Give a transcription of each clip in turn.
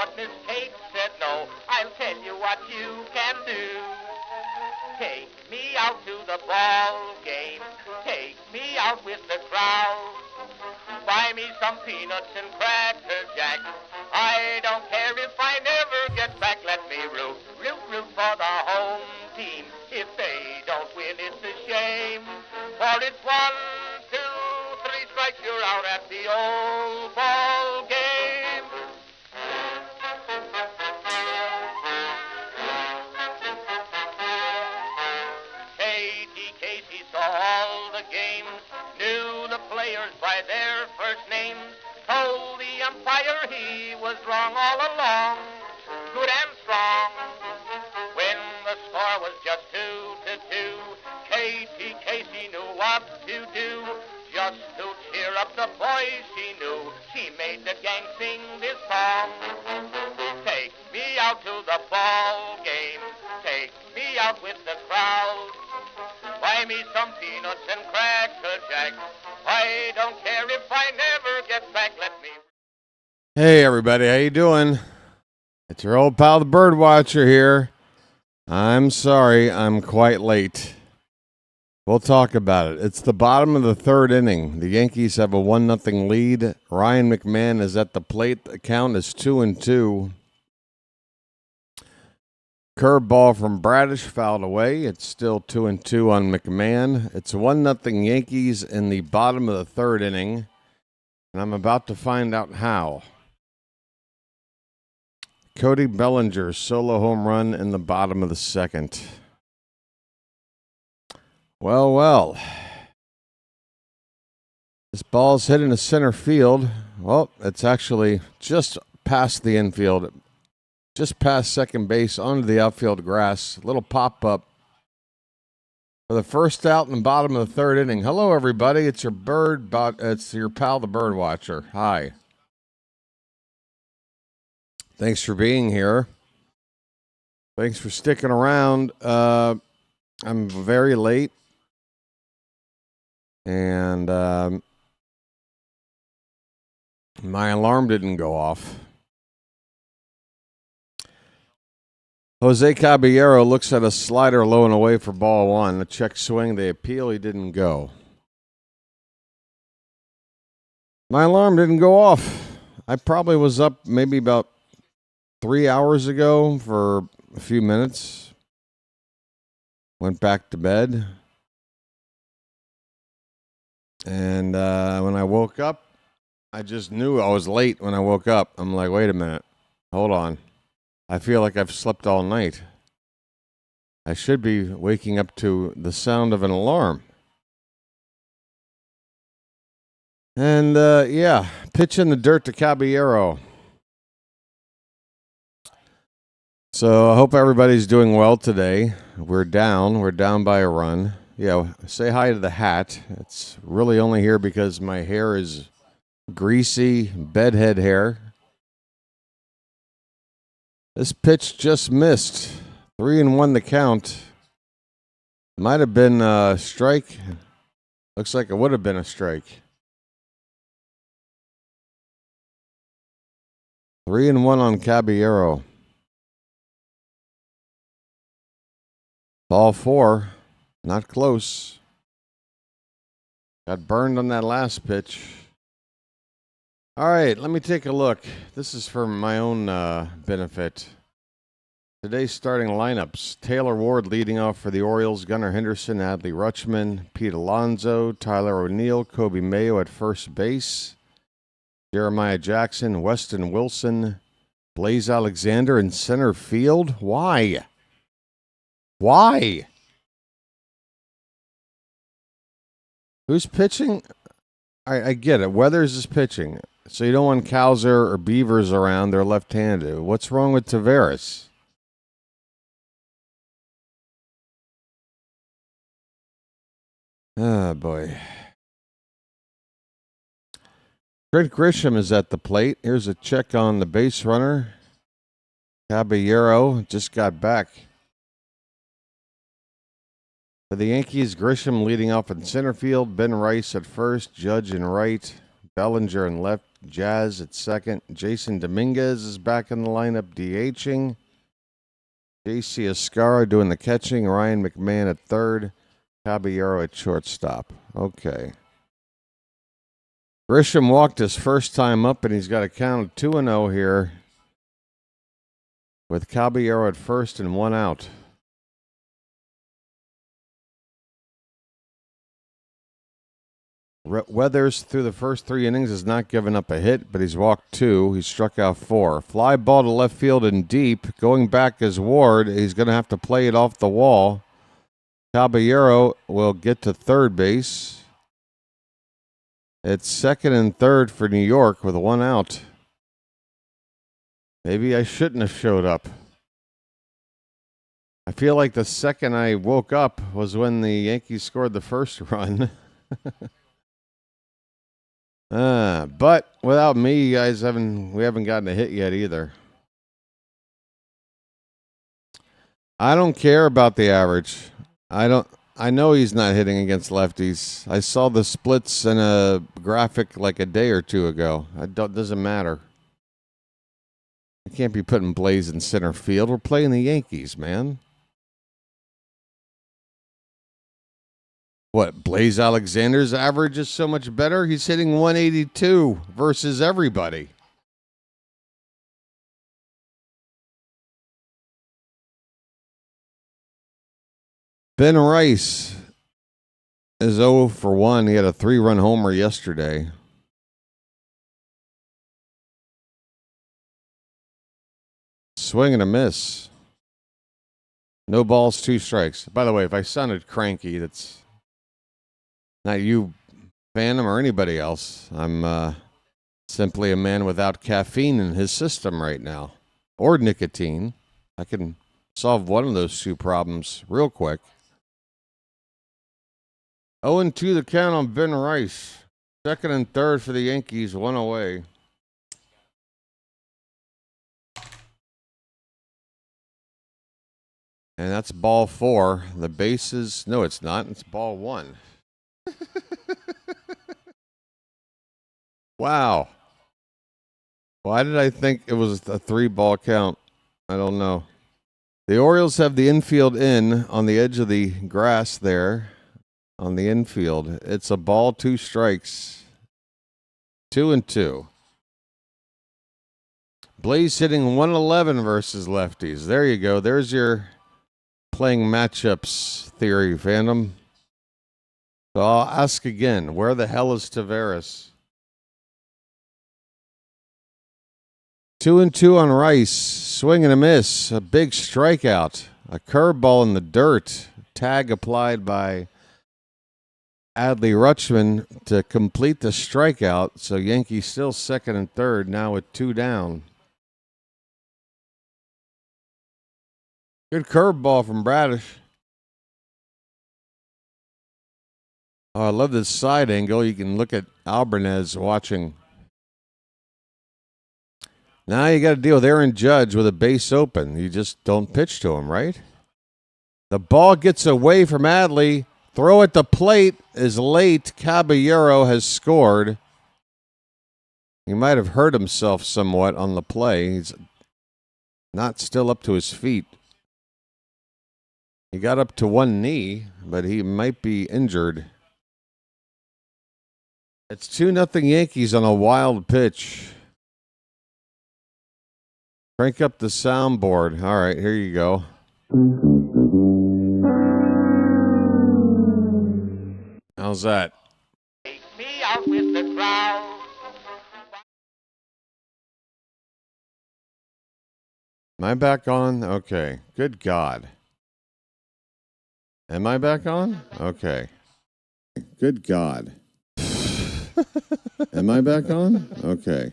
but Miss Kate said no. I'll tell you what you can do. Take me out to the ball game. Take me out with the crowd. Buy me some peanuts and cracker jack. I don't care if I never get back. Let me root for the home team. If they don't win, it's a shame. For it's 1, 2, 3 strikes, you're out at the old ball game. Katie Casey saw all the games, knew the players by their first names, told the umpire he was wrong all along, good and strong. When the score was just 2-2, Katie Casey knew what to do. Just to cheer up the boys she knew, she made the gang sing this song. Take me out to the ball game, take me out with the crowd. Buy me some peanuts and cracker jack. I don't care if I never get back. Let me. Hey everybody, how you doing? It's your old pal the Birdwatcher here. I'm sorry, I'm quite late. We'll talk about it. It's the bottom of the third inning. The Yankees have a 1-0 lead. Ryan McMahon is at the plate. The count is 2-2. Curveball from Bradish fouled away. It's still 2-2 on McMahon. It's 1-0 Yankees in the bottom of the third inning. And I'm about to find out how. Cody Bellinger's solo home run in the bottom of the second. Well. This ball's hit into center field. Well, it's actually just past the infield. Just past second base onto the outfield grass. Little pop-up for the first out in the bottom of the third inning. Hello, everybody. It's your pal, the Birdwatcher. Hi. Thanks for being here. Thanks for sticking around. I'm very late. And my alarm didn't go off. Jose Caballero looks at a slider low and away for ball one. A check swing. They appeal. He didn't go. My alarm didn't go off. I probably was up maybe about 3 hours ago for a few minutes. Went back to bed. And when I woke up, I just knew I was late when I woke up. I'm like, wait a minute. Hold on. I feel like I've slept all night. I should be waking up to the sound of an alarm. And, pitch in the dirt to Caballero. So I hope everybody's doing well today. We're down by a run. Yeah, say hi to the hat. It's really only here because my hair is greasy bedhead hair. This pitch just missed. 3-1 the count. Might have been a strike. Looks like it would have been a strike. 3-1 on Caballero. Ball 4. Not close. Got burned on that last pitch. All right, let me take a look. This is for my own benefit. Today's starting lineups. Taylor Ward leading off for the Orioles. Gunnar Henderson, Adley Rutschman, Pete Alonso, Tyler O'Neill, Kobe Mayo at first base. Jeremiah Jackson, Weston Wilson, Blaze Alexander in center field. Why? Who's pitching? I get it. Weathers is pitching. So you don't want Cowser or Beavers around. They're left-handed. What's wrong with Taveras? Ah, boy. Trent Grisham is at the plate. Here's a check on the base runner. Caballero just got back. For the Yankees, Grisham leading off in center field. Ben Rice at first. Judge in right. Bellinger in left. Jazz at second. Jason Dominguez is back in the lineup, DHing. J.C. Escara doing the catching. Ryan McMahon at third. Caballero at shortstop. Okay. Grisham walked his first time up, and he's got a count of 2-0 here with Caballero at first and 1 out. Weathers through the first 3 innings has not given up a hit, but he's walked 2. He's struck out 4. Fly ball to left field and deep. Going back as Ward, he's going to have to play it off the wall. Caballero will get to third base. It's second and third for New York with 1 out. Maybe I shouldn't have showed up. I feel like the second I woke up was when the Yankees scored the first run. But without me, you guys we haven't gotten a hit yet either. I don't care about the average. I know he's not hitting against lefties. I saw the splits in a graphic like a day or two ago. It doesn't matter. I can't be putting Blaze in center field. We're playing the Yankees, man. What, Blaze Alexander's average is so much better? He's hitting 182 versus everybody. Ben Rice is 0 for 1. He had a 3-run homer yesterday. Swing and a miss. No balls, 2 strikes. By the way, if I sounded cranky, that's not you, Phantom, or anybody else. I'm simply a man without caffeine in his system right now. Or nicotine. I can solve one of those 2 problems real quick. 0-2 the count on Ben Rice. Second and third for the Yankees, 1 away. And that's ball 4. The bases, no, it's not. It's ball 1. Wow. Why did I think it was a 3-ball count? I don't know. The Orioles have the infield in on the edge of the grass there on the infield. It's a ball, 2 strikes. 2-2. Blaze hitting 111 versus lefties. There you go. There's your playing matchups theory, Phantom. So I'll ask again, where the hell is Taveras? 2-2 on Rice. Swing and a miss. A big strikeout. A curveball in the dirt. Tag applied by Adley Rutschman to complete the strikeout. So Yankees still second and third, now with 2 down. Good curveball from Bradish. Oh, I love this side angle. You can look at Albarnez watching. Now you got to deal with Aaron Judge with a base open. You just don't pitch to him, right? The ball gets away from Adley. Throw at the plate is late. Caballero has scored. He might have hurt himself somewhat on the play. He's not still up to his feet. He got up to one knee, but he might be injured. It's 2-0 Yankees on a wild pitch. Crank up the soundboard. All right, here you go. How's that? Take me out with the crowd. Am I back on? Okay. Good God. Am I back on? Okay. Good God. Am I back on? Okay.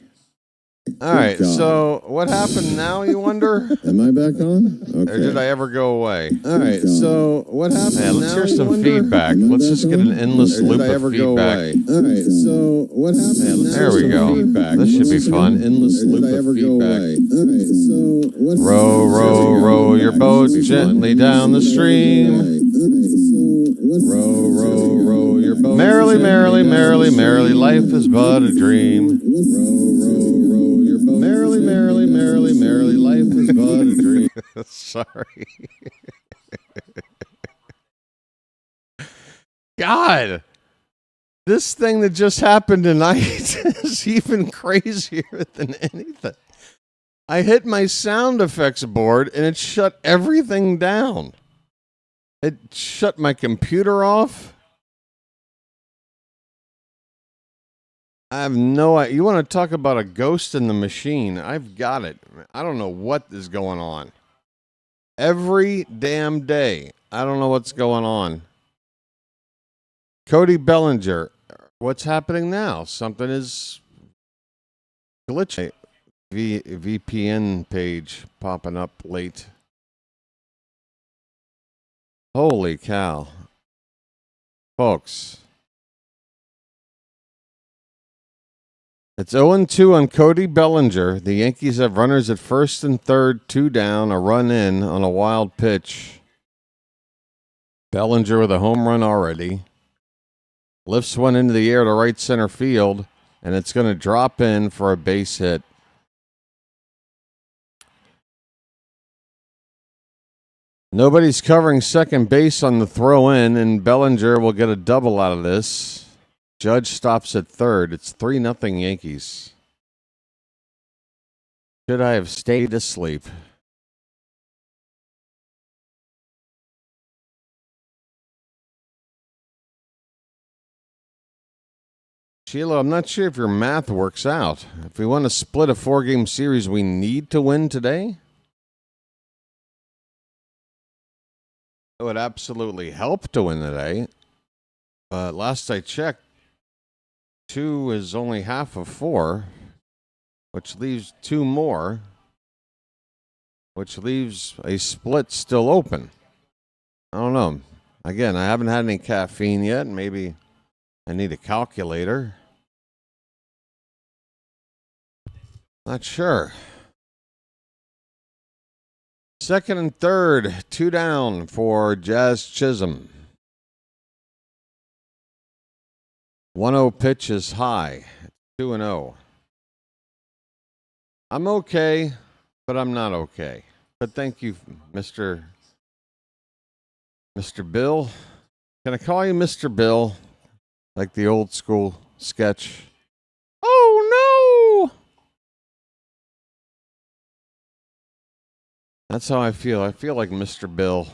All right, so what happened now, you wonder? Am I back on? Okay. Or did I ever go away? All right, so what happened now? Let's hear some feedback. Let's just get an endless loop of feedback. All right, so what happened now? There we go. This should be fun. Endless loop of feedback. All right, so what row, row, row your boat gently down the stream. Row, row, row your boat Merrily, merrily, merrily, merrily, life is but a dream. Merrily, merrily, merrily, merrily, life is but a dream. Sorry. God, this thing that just happened tonight is even crazier than anything. I hit my sound effects board and it shut everything down. It shut my computer off. I have no idea. You want to talk about a ghost in the machine? I've got it. I don't know what is going on. Every damn day. I don't know what's going on. Cody Bellinger. What's happening now? Something is glitching. VPN page popping up late. Holy cow. Folks. It's 0-2 on Cody Bellinger. The Yankees have runners at first and third, 2 down, a run in on a wild pitch. Bellinger with a home run already. Lifts one into the air to right center field, and it's going to drop in for a base hit. Nobody's covering second base on the throw in, and Bellinger will get a double out of this. Judge stops at third. It's 3-0 Yankees. Should I have stayed asleep? Sheila, I'm not sure if your math works out. If we want to split a 4-game series, we need to win today? It would absolutely help to win today. Last I checked, 2 is only half of 4, which leaves 2 more, which leaves a split still open. I don't know. Again, I haven't had any caffeine yet. Maybe I need a calculator. Not sure. Second and third, 2 down for Jazz Chisholm. 1-0 pitch is high. 2-0. I'm okay, but I'm not okay. But thank you, Mr. Bill. Can I call you Mr. Bill? Like the old school sketch. Oh, no! That's how I feel. I feel like Mr. Bill.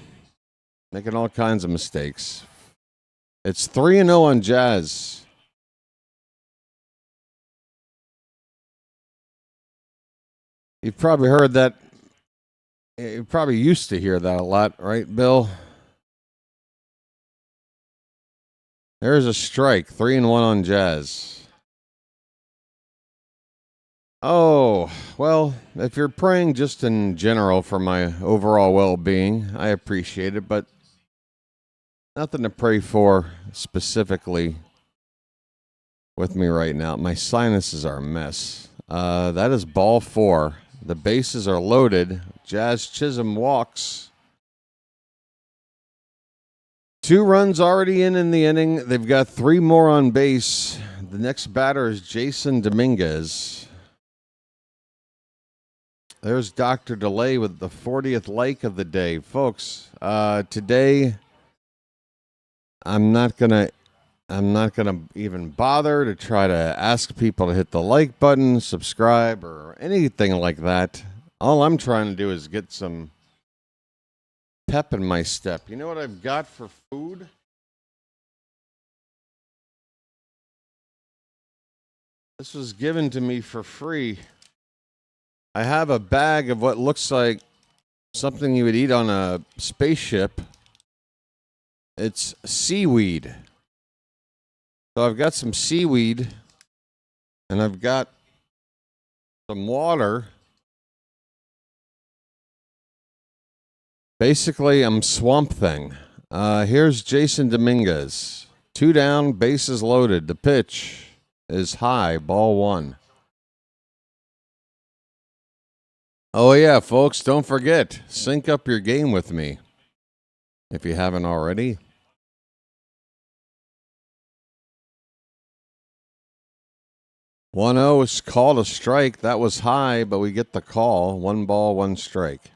Making all kinds of mistakes. It's 3-0 on Jazz. You've probably heard that. You probably used to hear that a lot, right, Bill? There's a strike. 3-1 on Jazz. Oh, well, if you're praying just in general for my overall well-being, I appreciate it, but nothing to pray for specifically with me right now. My sinuses are a mess. That is ball 4. The bases are loaded. Jazz Chisholm walks. 2 runs already in the inning. They've got 3 more on base. The next batter is Jason Dominguez. There's Dr. Delay with the 40th like of the day. Folks, today I'm not gonna even bother to try to ask people to hit the like button, subscribe, or anything like that. All I'm trying to do is get some pep in my step. You know what I've got for food? This was given to me for free. I have a bag of what looks like something you would eat on a spaceship. It's seaweed. So I've got some seaweed, and I've got some water. Basically, I'm Swamp Thing. Here's Jason Dominguez. 2 down, bases loaded. The pitch is high, ball 1. Oh, yeah, folks, don't forget, sync up your game with me if you haven't already. 1-0 is called a strike. That was high, but we get the call. 1 ball, 1 strike.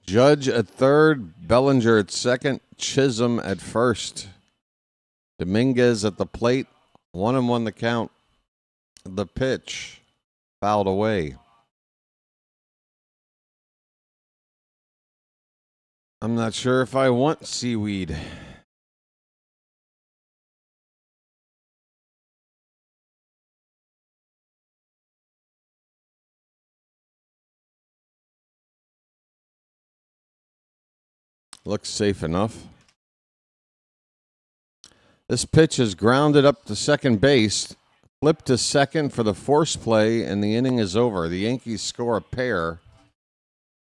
Judge at third, Bellinger at second, Chisholm at first. Dominguez at the plate, 1-1 the count. The pitch, fouled away. I'm not sure if I want seaweed. Looks safe enough. This pitch is grounded up to second base, flipped to second for the force play, and the inning is over. The Yankees score a pair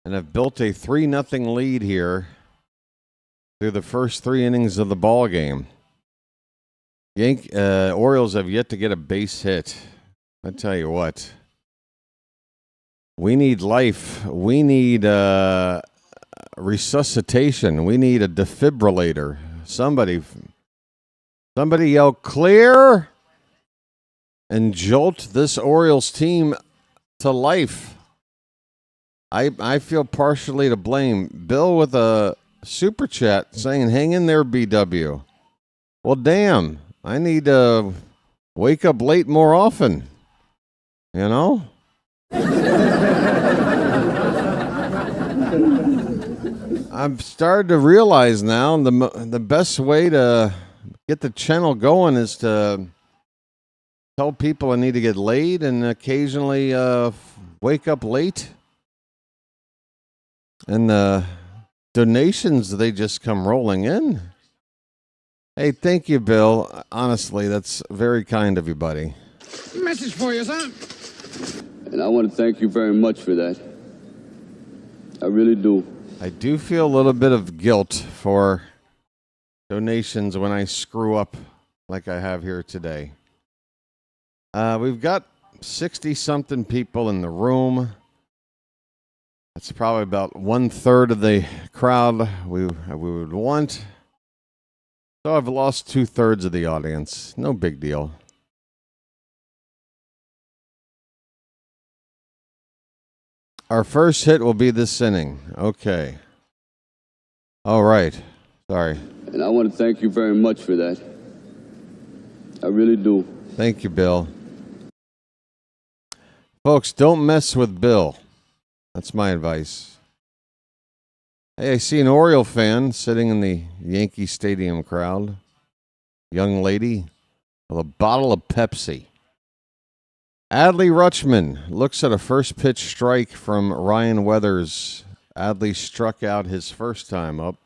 and have built a 3-0 lead here through the first 3 innings of the ball game. Orioles have yet to get a base hit. I tell you what, we need life. We need resuscitation. We need a defibrillator. Somebody yell clear and jolt this Orioles team to life. I feel partially to blame. Bill with a super chat saying, hang in there, BW. Well, damn. I need to wake up late more often. You know? I've started to realize now the best way to get the channel going is to tell people I need to get laid and occasionally wake up late. And the donations, they just come rolling in. Hey, thank you, Bill. Honestly, that's very kind of you, buddy. Message for you, son. And I want to thank you very much for that. I really do. I do feel a little bit of guilt for donations when I screw up like I have here today. We've got 60-something people in the room. That's probably about 1/3 of the crowd we would want. So I've lost 2/3 of the audience. No big deal. Our first hit will be this inning. Okay. All right. Sorry. And I want to thank you very much for that. I really do. Thank you, Bill. Folks, don't mess with Bill. That's my advice. Hey, I see an Oriole fan sitting in the Yankee Stadium crowd. Young lady with a bottle of Pepsi. Adley Rutschman looks at a first pitch strike from Ryan Weathers. Adley struck out his first time up.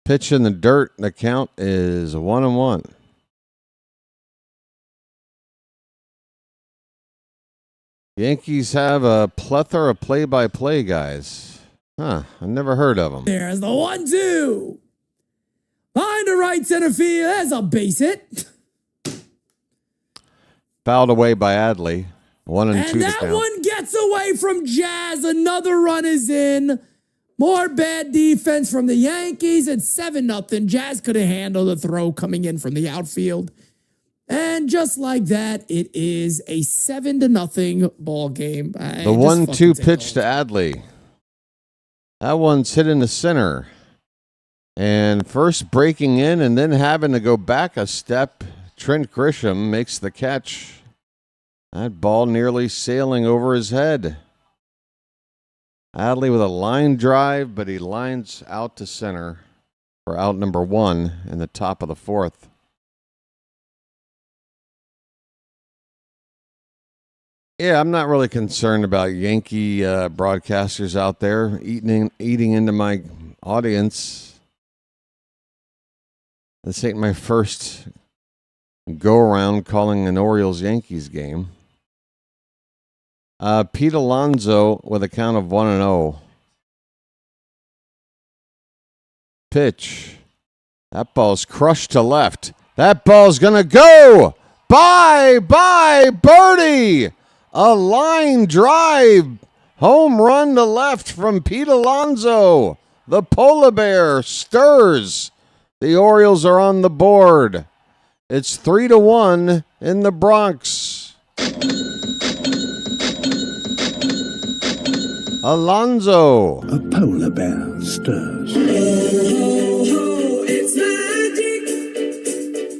Pitch in the dirt. The count is 1-1. Yankees have a plethora of play-by-play guys. Huh, I've never heard of them. There's the 1-2. Behind the right center field, there's a base hit. Fouled away by Adley. 1-2 And that one gets away from Jazz. Another run is in. More bad defense from the Yankees. It's 7-0. Jazz couldn't handle the throw coming in from the outfield. And just like that, it is a 7-0 ball game. The 1-2 pitch to Adley. That one's hit in the center. And first breaking in and then having to go back a step, Trent Grisham makes the catch. That ball nearly sailing over his head. Adley with a line drive, but he lines out to center for out number 1 in the top of the 4th. Yeah, I'm not really concerned about Yankee broadcasters out there eating into my audience. This ain't my first go-around calling an Orioles-Yankees game. Pete Alonso with a count of 1-0. Pitch. That ball's crushed to left. That ball's going to go. Bye, Birdie. A line drive Home run to left from Pete Alonso. The polar bear stirs. The Orioles are on the board. It's 3-1 in the Bronx. Alonso. A polar bear stirs. It's magic,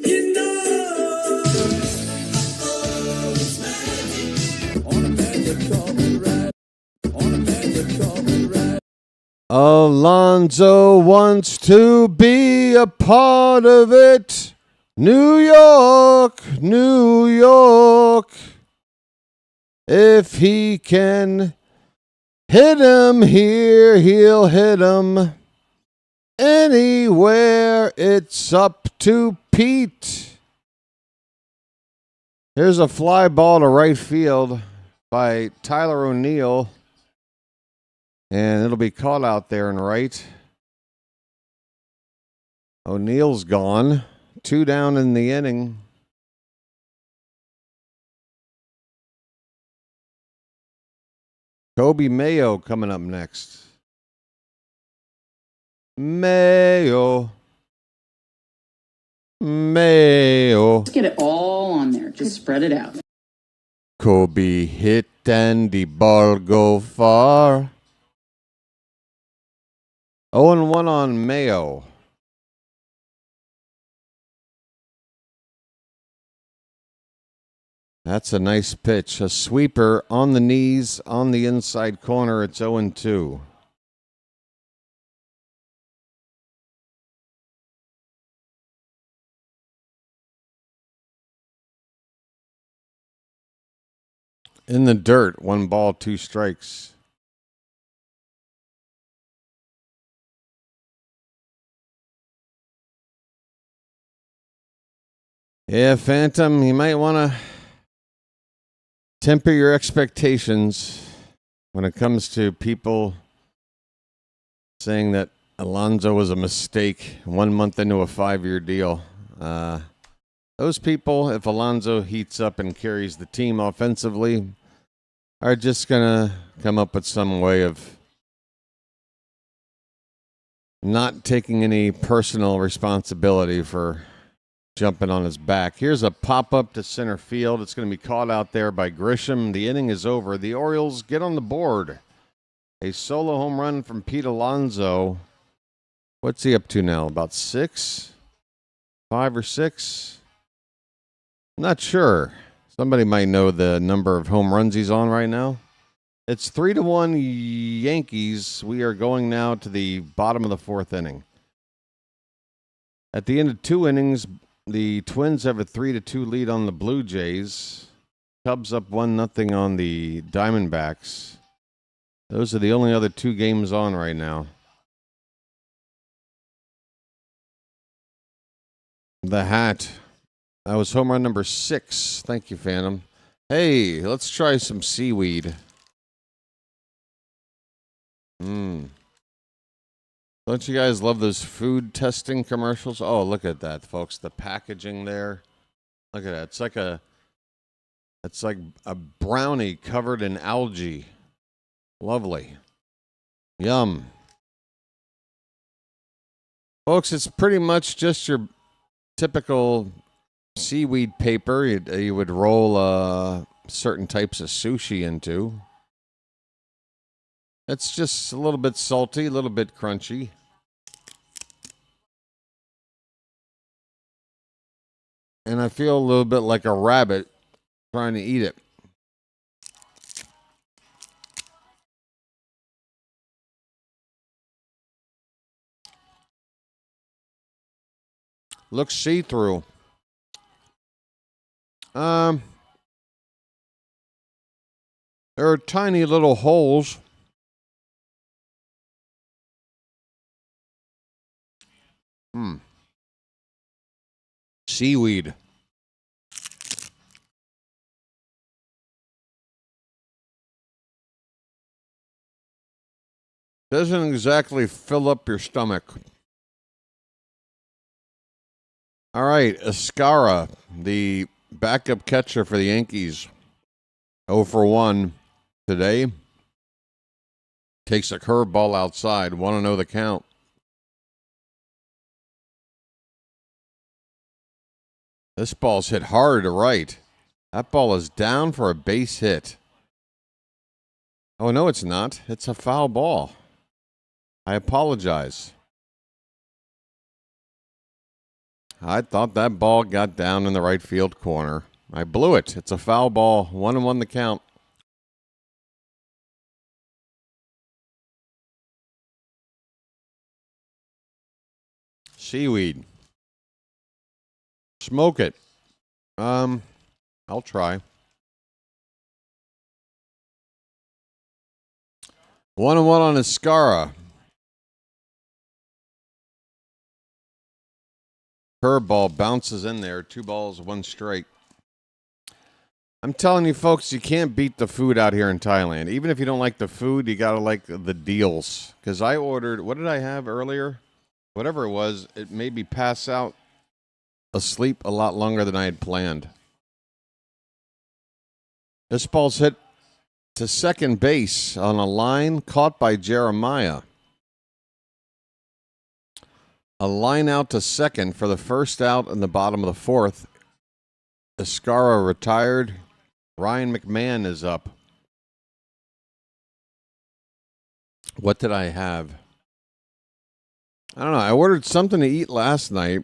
you know. It's magic. On a magic carpet ride. On a magic carpet ride. Alonso wants to be a part of it. New York, New York. If he can hit him here, he'll hit him anywhere. It's up to Pete. Here's a fly ball to right field by Tyler O'Neill. And it'll be caught out there and right. O'Neill's gone. 2 down in the inning. Kobe Mayo coming up next. Mayo. Just get it all on there. Just spread it out. Kobe hit and the ball go far. 0-1 on Mayo. That's a nice pitch. A sweeper on the knees, on the inside corner. It's 0-2. In the dirt, 1 ball, 2 strikes. Yeah, Phantom, you might want to temper your expectations when it comes to people saying that Alonso was a mistake 1 month into a 5-year deal. Those people, if Alonso heats up and carries the team offensively, are just going to come up with some way of not taking any personal responsibility for jumping on his back. Here's a pop-up to center field. It's going to be caught out there by Grisham. The inning is over. The Orioles get on the board. A solo home run from Pete Alonso. What's he up to now? About 6? 5 or 6? Not sure. Somebody might know the number of home runs he's on right now. It's 3-1 Yankees. We are going now to the bottom of the 4th inning. At the end of 2 innings, the Twins have a 3-2 lead on the Blue Jays. Cubs up 1-0 on the Diamondbacks. Those are the only other 2 games on right now. The hat. That was home run number 6. Thank you, Phantom. Hey, let's try some seaweed. Don't you guys love those food testing commercials? Oh, look at that, folks. The packaging there. Look at that. It's like a brownie covered in algae. Lovely. Yum. Folks, it's pretty much just your typical seaweed paper you would roll certain types of sushi into. It's just a little bit salty, a little bit crunchy. And I feel a little bit like a rabbit trying to eat it. Looks see-through. There are tiny little holes. Seaweed. Doesn't exactly fill up your stomach. All right, Escara, the backup catcher for the Yankees, 0 for 1 today. Takes a curveball outside. 1-0 the count. This ball's hit hard to right. That ball is down for a base hit. Oh, no, it's not. It's a foul ball. I apologize. I thought that ball got down in the right field corner. I blew it. It's a foul ball. 1-1 the count. Seaweed. Smoke it. I'll try. 1-1 on Escara. Curveball bounces in there. 2 balls, 1 strike. I'm telling you, folks, you can't beat the food out here in Thailand. Even if you don't like the food, you got to like the deals. Because I ordered, what did I have earlier? Whatever it was, it made me pass out asleep a lot longer than I had planned. This ball's hit to second base on a line caught by Jeremiah. A line out to second for the first out in the bottom of the 4th. Escara retired. Ryan McMahon is up. What did I have? I don't know. I ordered something to eat last night,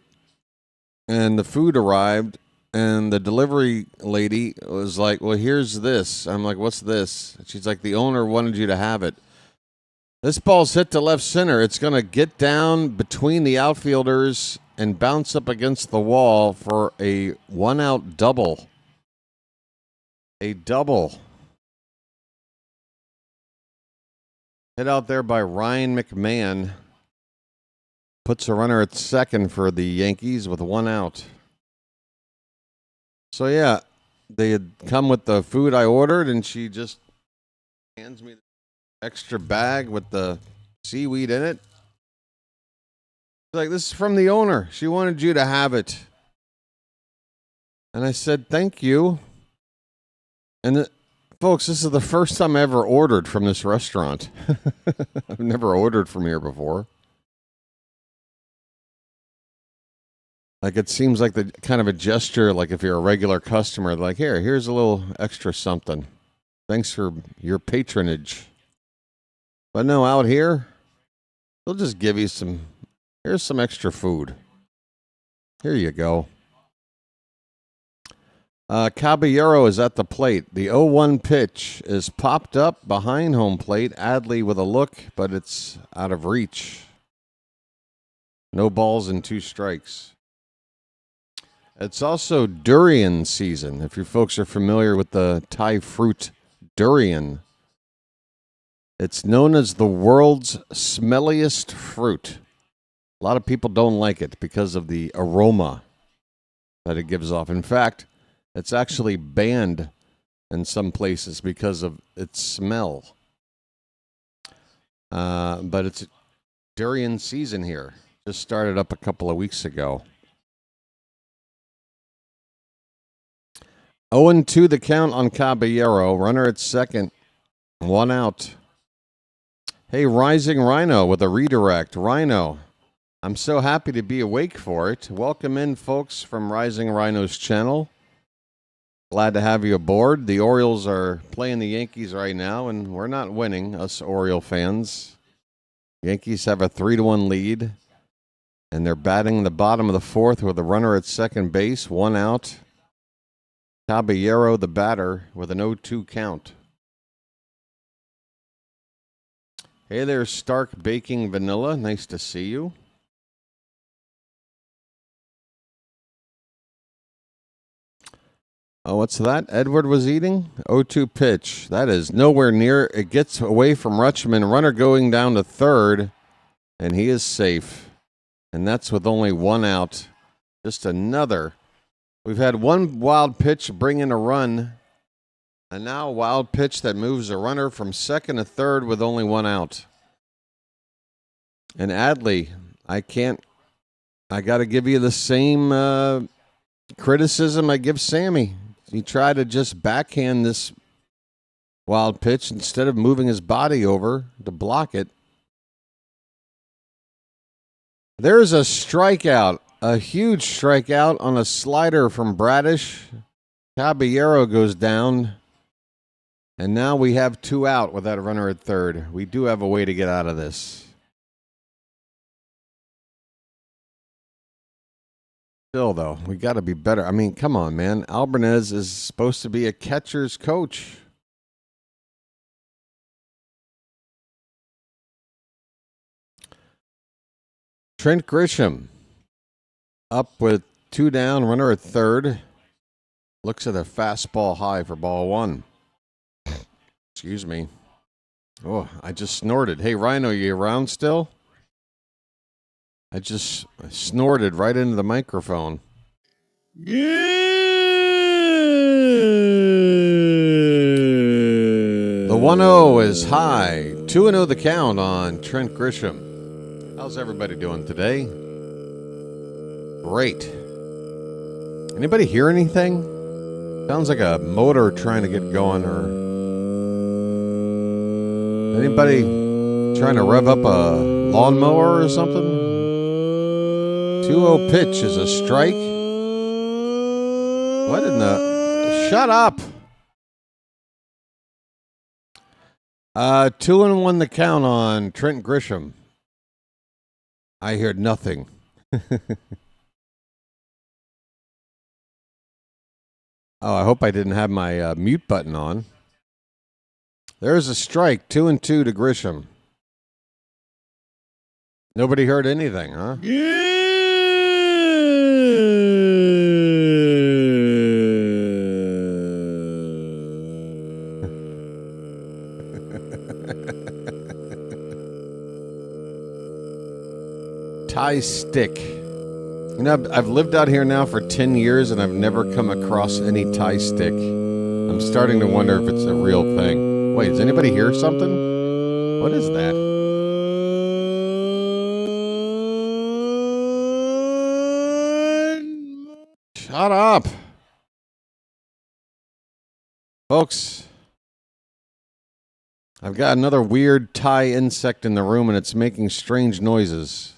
and the food arrived, and the delivery lady was like, well, here's this. I'm like, what's this? She's like, the owner wanted you to have it. This ball's hit to left center. It's going to get down between the outfielders and bounce up against the wall for a 1-out double. A double. Hit out there by Ryan McMahon. Puts a runner at second for the Yankees with 1 out. So, yeah, they had come with the food I ordered, and she just hands me the extra bag with the seaweed in it. She's like, this is from the owner. She wanted you to have it. And I said, thank you. And, folks, this is the first time I ever ordered from this restaurant. I've never ordered from here before. Like, it seems like the kind of a gesture, like if you're a regular customer, like, here's a little extra something. Thanks for your patronage. But no, out here, they'll just give you here's some extra food. Here you go. Caballero is at the plate. The 0-1 pitch is popped up behind home plate. Adley with a look, but it's out of reach. No balls and 2 strikes. It's also durian season, if you folks are familiar with the Thai fruit durian. It's known as the world's smelliest fruit. A lot of people don't like it because of the aroma that it gives off. In fact, it's actually banned in some places because of its smell. But it's durian season here. Just started up a couple of weeks ago. 0-2 the count on Caballero. Runner at second. 1 out. Hey, Rising Rhino with a redirect. Rhino, I'm so happy to be awake for it. Welcome in, folks, from Rising Rhino's channel. Glad to have you aboard. The Orioles are playing the Yankees right now, and we're not winning, us Oriole fans. Yankees have a 3-1 lead, and they're batting the bottom of the 4th with a runner at second base. 1 out. Caballero, the batter, with an 0-2 count. Hey there, Stark Baking Vanilla. Nice to see you. Oh, what's that? Edward was eating? 0-2 pitch. That is nowhere near. It gets away from Rutschman. Runner going down to third, and he is safe. And that's with only 1 out. Just another. We've had 1 wild pitch bring in a run, and now a wild pitch that moves a runner from second to third with only 1 out. And Adley, I got to give you the same criticism I give Sammy. You try to just backhand this Wild pitch. Instead of moving his body over to block it, there's a strikeout. A huge strikeout on a slider from Bradish. Caballero goes down. And now we have 2 out with that runner at third. We do have a way to get out of this. Still, though, we got to be better. I mean, come on, man. Albanez is supposed to be a catcher's coach. Trent Grisham up with 2 down, runner at third. Looks at a fastball high for ball 1. Excuse me. Oh, I just snorted. Hey, Rhino, you around still? I just snorted right into the microphone. Yeah. The 1-0 is high. 2-0 the count on Trent Grisham. How's everybody doing today? Great. Anybody hear anything? Sounds like a motor trying to get going, or anybody trying to rev up a lawnmower or something? 2-0 pitch is a strike. What in the... Shut up! 2-1 the count on Trent Grisham. I hear nothing. Oh, I hope I didn't have my mute button on. There's a strike, 2-2 to Grisham. Nobody heard anything, huh? Yeah. Tie stick. You know, I've lived out here now for 10 years and I've never come across any tie stick. I'm starting to wonder if it's a real thing. Wait, does anybody hear something? What is that? Shut up. Folks, I've got another weird tie insect in the room and it's making strange noises.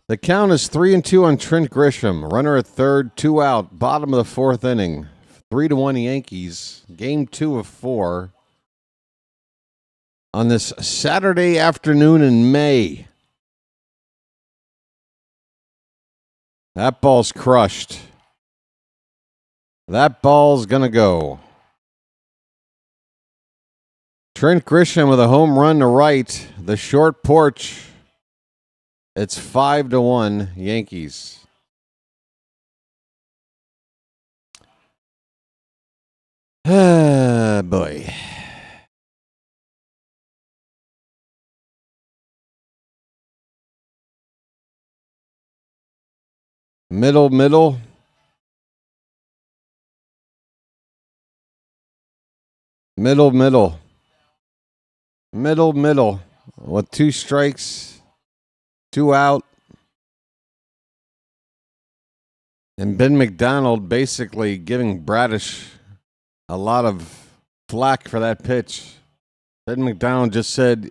The count is 3-2 on Trent Grisham. Runner at third, 2 out. Bottom of the 4th inning. 3-1 Yankees. Game 2 of 4. On this Saturday afternoon in May. That ball's crushed. That ball's going to go. Trent Grisham with a home run to right. The short porch. It's 5-1 Yankees. Ah, boy. Middle. Middle, with 2 strikes. 2 out. And Ben McDonald basically giving Bradish a lot of flack for that pitch. Ben McDonald just said,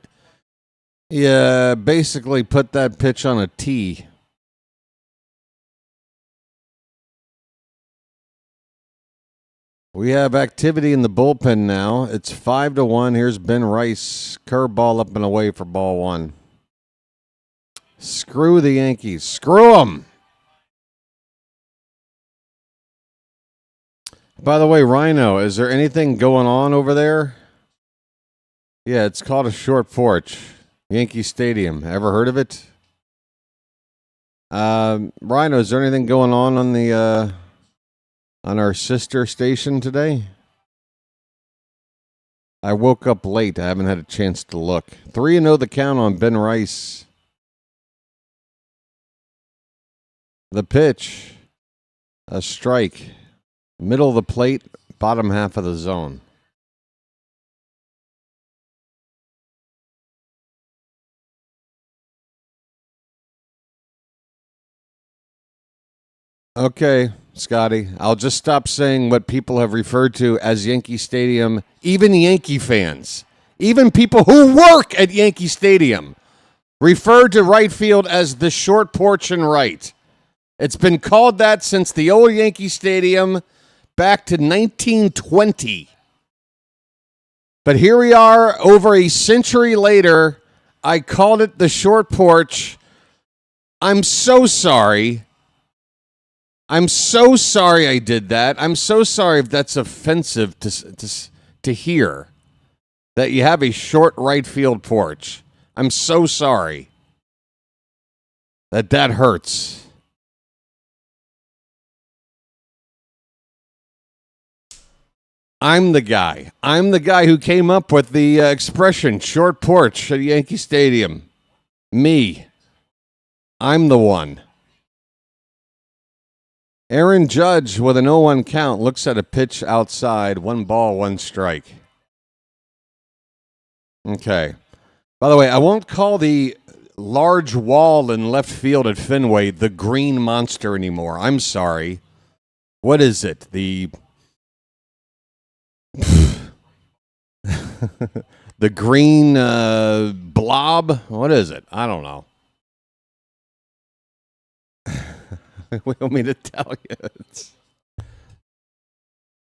yeah, basically put that pitch on a tee. We have activity in the bullpen now. It's 5-1. Here's Ben Rice. Curveball up and away for ball 1. Screw the Yankees. Screw them. By the way, Rhino, is there anything going on over there? Yeah, it's called a short porch. Yankee Stadium. Ever heard of it? Rhino, is there anything going on the on our sister station today? I woke up late. I haven't had a chance to look. 3-0 the count on Ben Rice. The pitch, a strike, middle of the plate, bottom half of the zone. Okay, Scotty. I'll just stop saying what people have referred to as Yankee Stadium, even Yankee fans, even people who work at Yankee Stadium, refer to right field as the short porch and right. It's been called that since the old Yankee Stadium back to 1920. But here we are over a century later. I called it the short porch. I'm so sorry. I'm so sorry I did that. I'm so sorry if that's offensive to hear, that you have a short right field porch. I'm so sorry that hurts. I'm the guy. I'm the guy who came up with the expression short porch at Yankee Stadium. Me. I'm the one. Aaron Judge with an 0-1 count looks at a pitch outside. 1 ball, 1 strike. Okay. By the way, I won't call the large wall in left field at Fenway the green monster anymore. I'm sorry. What is it? The the green blob? What is it? I don't know. We want me to tell you.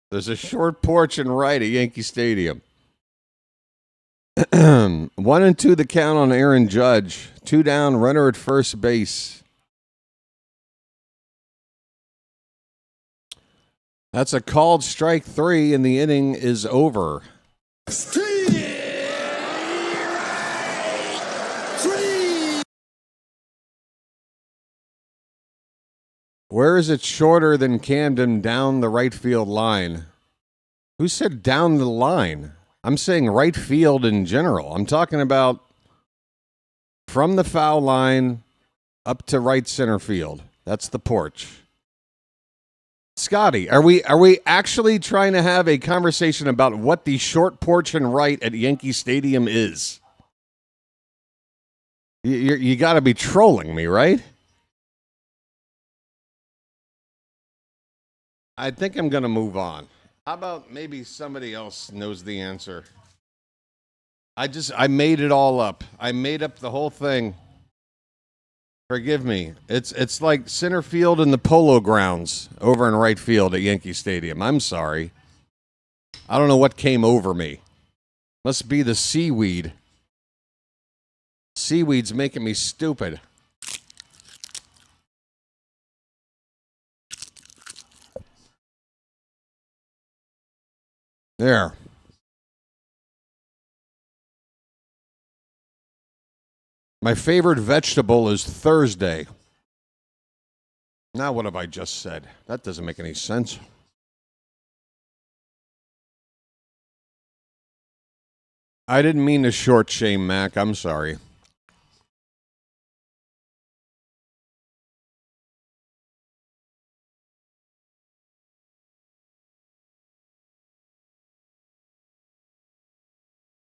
There's a short porch and right at Yankee Stadium. 1-2 the count on Aaron Judge. 2 down, runner at first base. That's a called strike 3, and the inning is over. Where is it shorter than Camden down the right field line? Who said down the line? I'm saying right field in general. I'm talking about from the foul line up to right center field. That's the porch. Scotty, are we actually trying to have a conversation about what the short porch and right at Yankee Stadium is? You got to be trolling me, right? I think I'm going to move on. How about maybe somebody else knows the answer? I made it all up. I made up the whole thing. Forgive me. It's like center field in the Polo Grounds over in right field at Yankee Stadium. I'm sorry. I don't know what came over me. Must be the seaweed. Seaweed's making me stupid. There. My favorite vegetable is Thursday. Now, what have I just said? That doesn't make any sense. I didn't mean to short shame Mac. I'm sorry.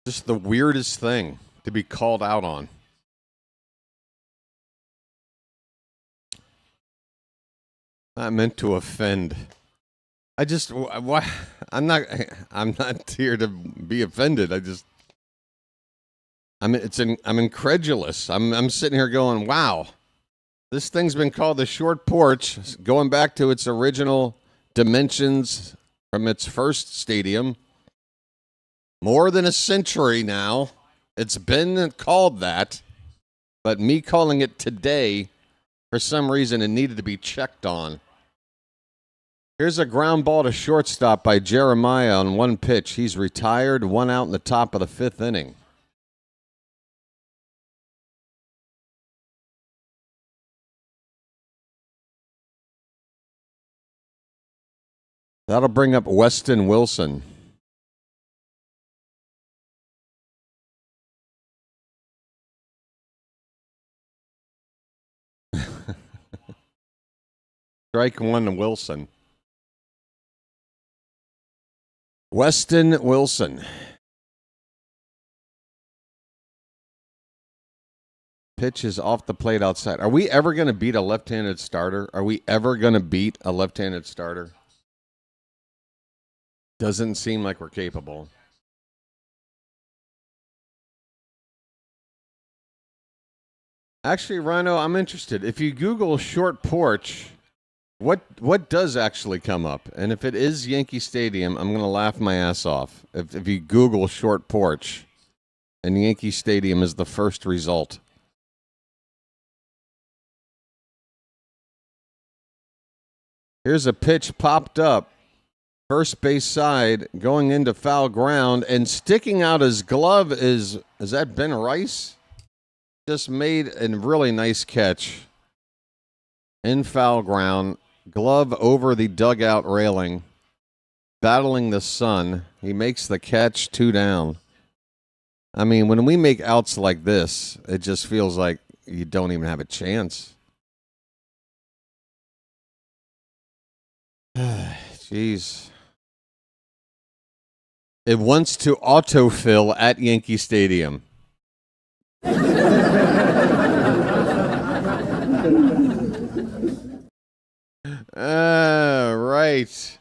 Just the weirdest thing to be called out on. Not meant to offend. I'm not here to be offended. I'm incredulous. I'm sitting here going, wow, this thing's been called the short porch, going back to its original dimensions from its first stadium. More than a century now. It's been called that. But me calling it today, for some reason, it needed to be checked on. Here's a ground ball to shortstop by Jeremiah on 1 pitch. He's retired, 1 out in the top of the 5th inning. That'll bring up Weston Wilson. Strike 1 to Wilson. Weston Wilson. Pitch is off the plate outside. Are we ever going to beat a left-handed starter? Are we ever going to beat a left-handed starter? Doesn't seem like we're capable. Actually, Rhino, I'm interested. If you Google short porch, what does actually come up? And if it is Yankee Stadium, I'm going to laugh my ass off. If you Google short porch and Yankee Stadium is the first result. Here's a pitch popped up. First base side going into foul ground and sticking out his glove is that Ben Rice? Just made a really nice catch in foul ground. Glove over the dugout railing. Battling the sun. He makes the catch, 2 down. I mean, when we make outs like this, it just feels like you don't even have a chance. Jeez. It wants to autofill at Yankee Stadium. Right.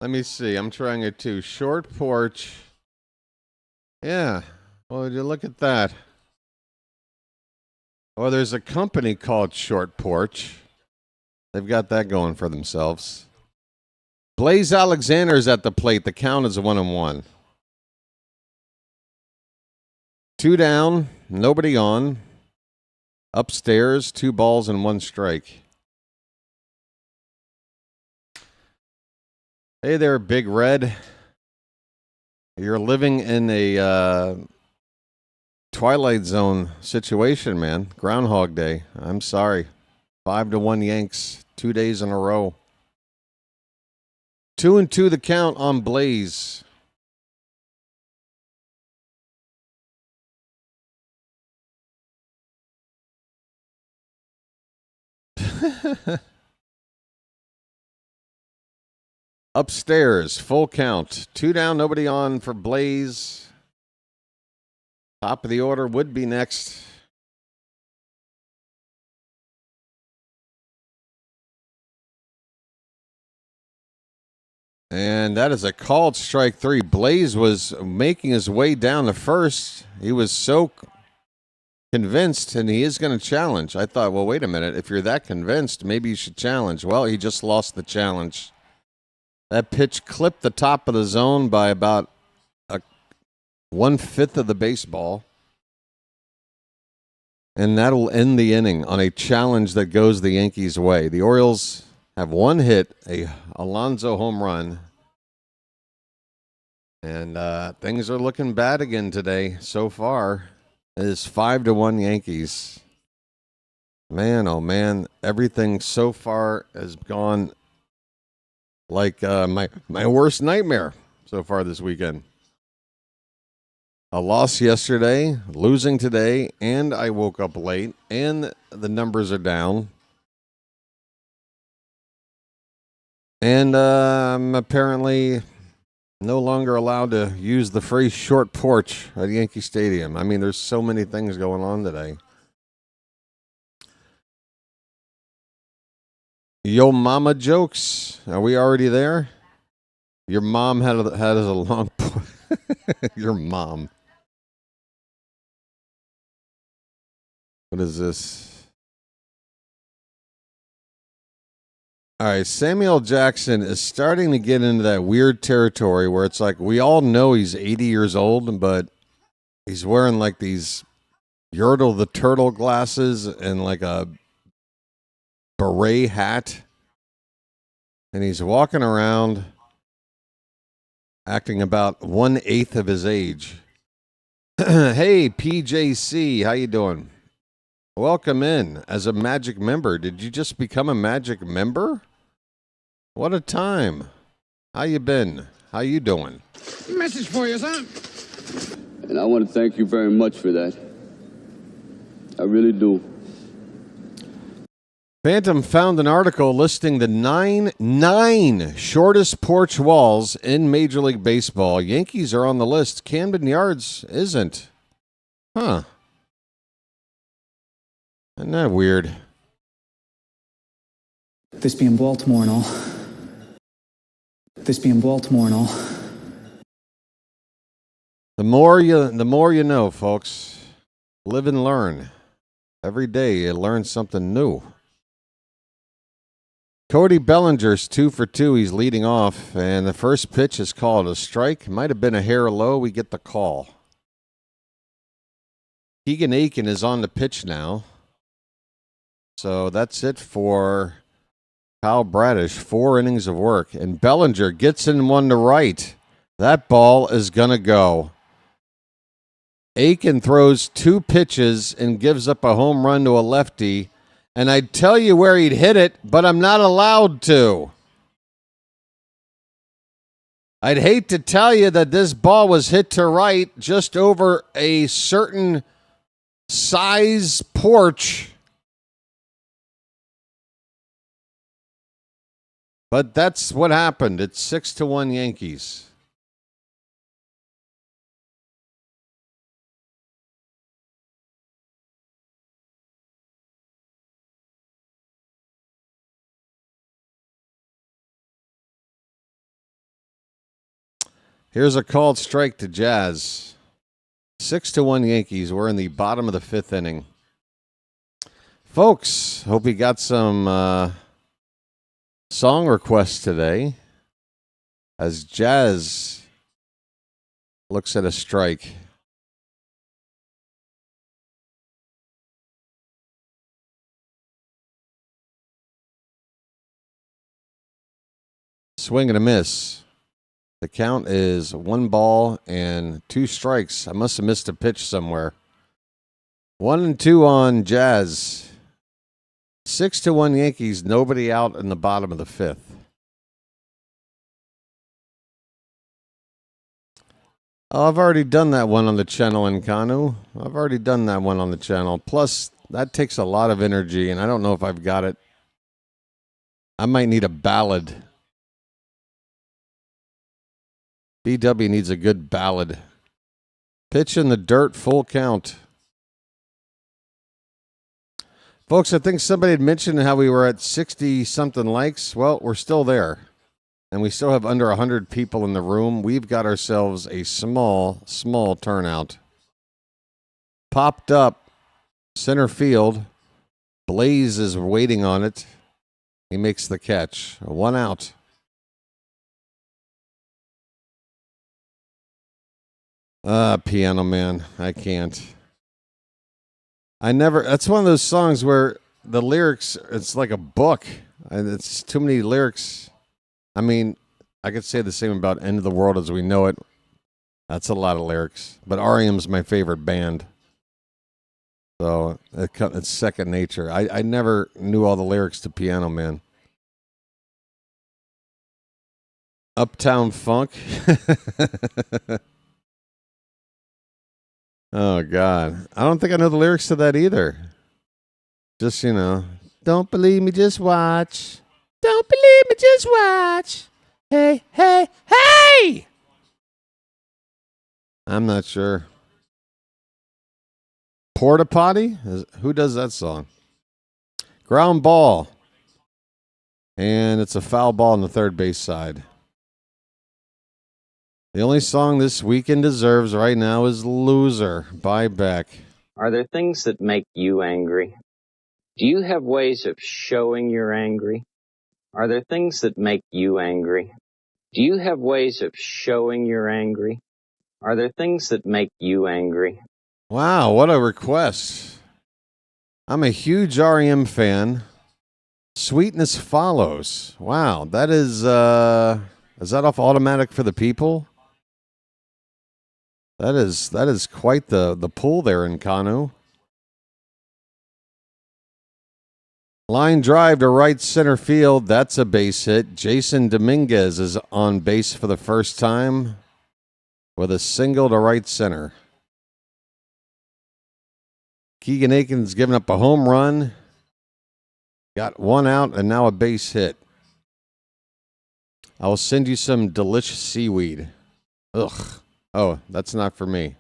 Let me see. I'm trying it too. Short porch. Yeah. Well, you look at that. Well, there's a company called Short Porch. They've got that going for themselves. Blaze Alexander's at the plate. The count is 1-1. 2 down, nobody on. Upstairs, 2 balls and 1 strike. Hey there, Big Red. You're living in a Twilight Zone situation, man. Groundhog Day. I'm sorry. 5-1 Yanks, 2 days in a row. 2-2 the count on Blaze. Upstairs, full count. 2 down, nobody on for Blaze. Top of the order would be next. And that is a called strike 3. Blaze was making his way down to first. He was so convinced, and he is going to challenge. I thought, well, wait a minute. If you're that convinced, maybe you should challenge. Well, he just lost the challenge. That pitch clipped the top of the zone by about 1/5 of the baseball. And that'll end the inning on a challenge that goes the Yankees' way. The Orioles have 1 hit, a Alonso home run. And things are looking bad again today so far. It is 5-1 Yankees. Man, oh man, everything so far has gone like my worst nightmare so far this weekend. A loss yesterday, losing today, and I woke up late, and the numbers are down. And I'm apparently no longer allowed to use the phrase short porch at Yankee Stadium. I mean, there's so many things going on today. Yo mama jokes. Are we already there? Your mom had a long your mom. What is this? All right, Samuel Jackson is starting to get into that weird territory where it's like we all know he's 80 years old, but he's wearing like these Yertle the Turtle glasses and like a beret hat. And he's walking around acting about 1/8 of his age. Hey, PJC, how you doing? Welcome in as a Magic member. Did you just become a Magic member? What a time. How you been? How you doing? Message for you, son. And I want to thank you very much for that. I really do. Phantom found an article listing the nine shortest porch walls in Major League Baseball. Yankees are on the list. Camden Yards isn't. Huh. Isn't that weird? This being Baltimore and all. This being Baltimore and all. The more you know, folks. Live and learn. Every day you learn something new. Cody Bellinger's 2 for 2. He's leading off, and the first pitch is called a strike. Might have been a hair low. We get the call. Keegan Aiken is on the pitch now. So that's it for Kyle Bradish. 4 innings of work. And Bellinger gets in one to right. That ball is going to go. Aiken throws 2 pitches and gives up a home run to a lefty. And I'd tell you where he'd hit it, but I'm not allowed to. I'd hate to tell you that this ball was hit to right just over a certain size porch. But that's what happened. It's 6-1 Yankees. Here's a called strike to Jazz. 6-1 Yankees. We're in the bottom of the 5th inning. Folks, hope you got some song requests today as Jazz looks at a strike. Swing and a miss. The count is 1 ball and 2 strikes. I must have missed a pitch somewhere. 1-2 on Jazz. 6-1 Yankees. Nobody out in the bottom of the 5th. Oh, I've already done that one on the channel in Kanu. I've already done that one on the channel. Plus, that takes a lot of energy, and I don't know if I've got it. I might need a ballad. BW needs a good ballad. Pitch in the dirt, full count. Folks, I think somebody had mentioned how we were at 60-something likes. Well, we're still there. And we still have under 100 people in the room. We've got ourselves a small turnout. Popped up, center field. Blaze is waiting on it. He makes the catch. 1 out. Piano Man. I can't. That's one of those songs where the lyrics, it's like a book. And it's too many lyrics. I mean, I could say the same about End of the World as We Know It. That's a lot of lyrics. But R.E.M's my favorite band. So it's second nature. I never knew all the lyrics to Piano Man. Uptown Funk. Oh, God. I don't think I know the lyrics to that either. Just, don't believe me, just watch. Don't believe me, just watch. Hey, hey, hey! I'm not sure. Porta Potty? Who does that song? Ground ball. And it's a foul ball on the third base side. The only song this weekend deserves right now is Loser by Beck. Are there things that make you angry? Do you have ways of showing you're angry? Are there things that make you angry? Do you have ways of showing you're angry? Are there things that make you angry? Wow, what a request. I'm a huge REM fan. Sweetness Follows. Wow, that is that off Automatic for the People? That is quite the pull there in Kanu. Line drive to right center field. That's a base hit. Jason Dominguez is on base for the first time with a single to right center. Keegan Aiken's given up a home run. Got 1 out and now a base hit. I will send you some delicious seaweed. Ugh. Oh, that's not for me.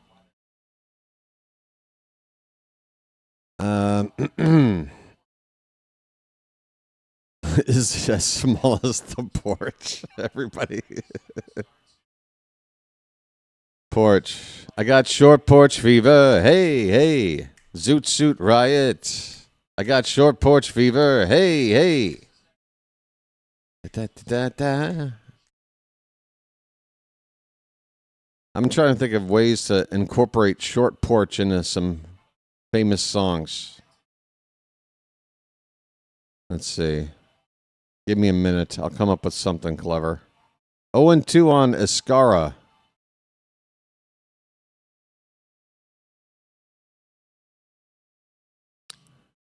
Is as small as the porch. Everybody. Porch. I got short porch fever. Hey, hey. Zoot suit riot. I got short porch fever. Hey, hey. Da, da, da, da. I'm trying to think of ways to incorporate short porch into some famous songs. Let's see. Give me a minute. I'll come up with something clever. 0-2 on Escara.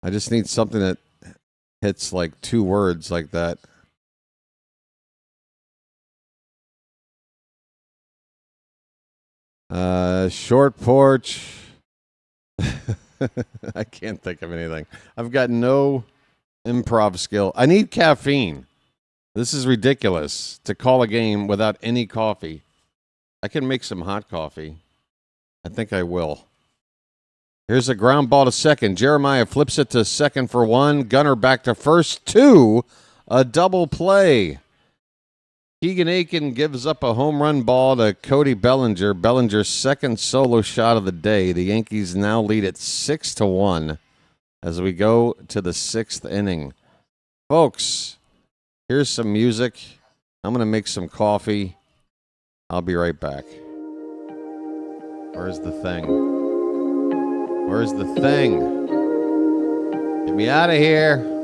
I just need something that hits like 2 words like that. Short porch. I can't think of anything. I've got no improv skill. I need caffeine. This is ridiculous to call a game without any coffee. I can make some hot coffee. I think I will. Here's a ground ball to second. Jeremiah flips it to second for 1. Gunner back to first. 2. A double play. Keegan Aiken gives up a home run ball to Cody Bellinger. Bellinger's second solo shot of the day. The Yankees now lead at 6-1 as we go to the 6th inning. Folks, here's some music. I'm going to make some coffee. I'll be right back. Where's the thing? Where's the thing? Get me out of here.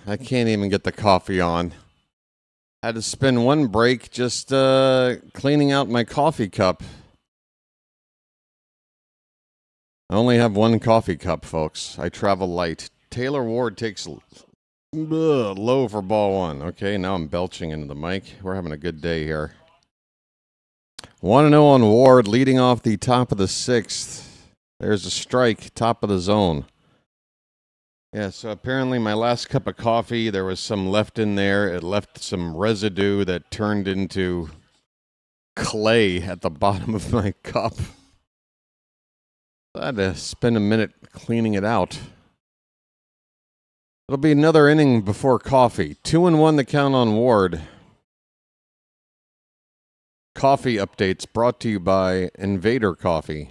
I can't even get the coffee on. I had to spend one break just cleaning out my coffee cup. I only have one coffee cup, folks. I travel light. Taylor Ward takes low for ball 1. Okay, now I'm belching into the mic. We're having a good day here. 1-0 on Ward, leading off the top of the 6th. There's a strike, top of the zone. Yeah, so apparently my last cup of coffee, there was some left in there. It left some residue that turned into clay at the bottom of my cup. I had to spend a minute cleaning it out. It'll be another inning before coffee. 2-1 the count on Ward. Coffee updates brought to you by Invader Coffee.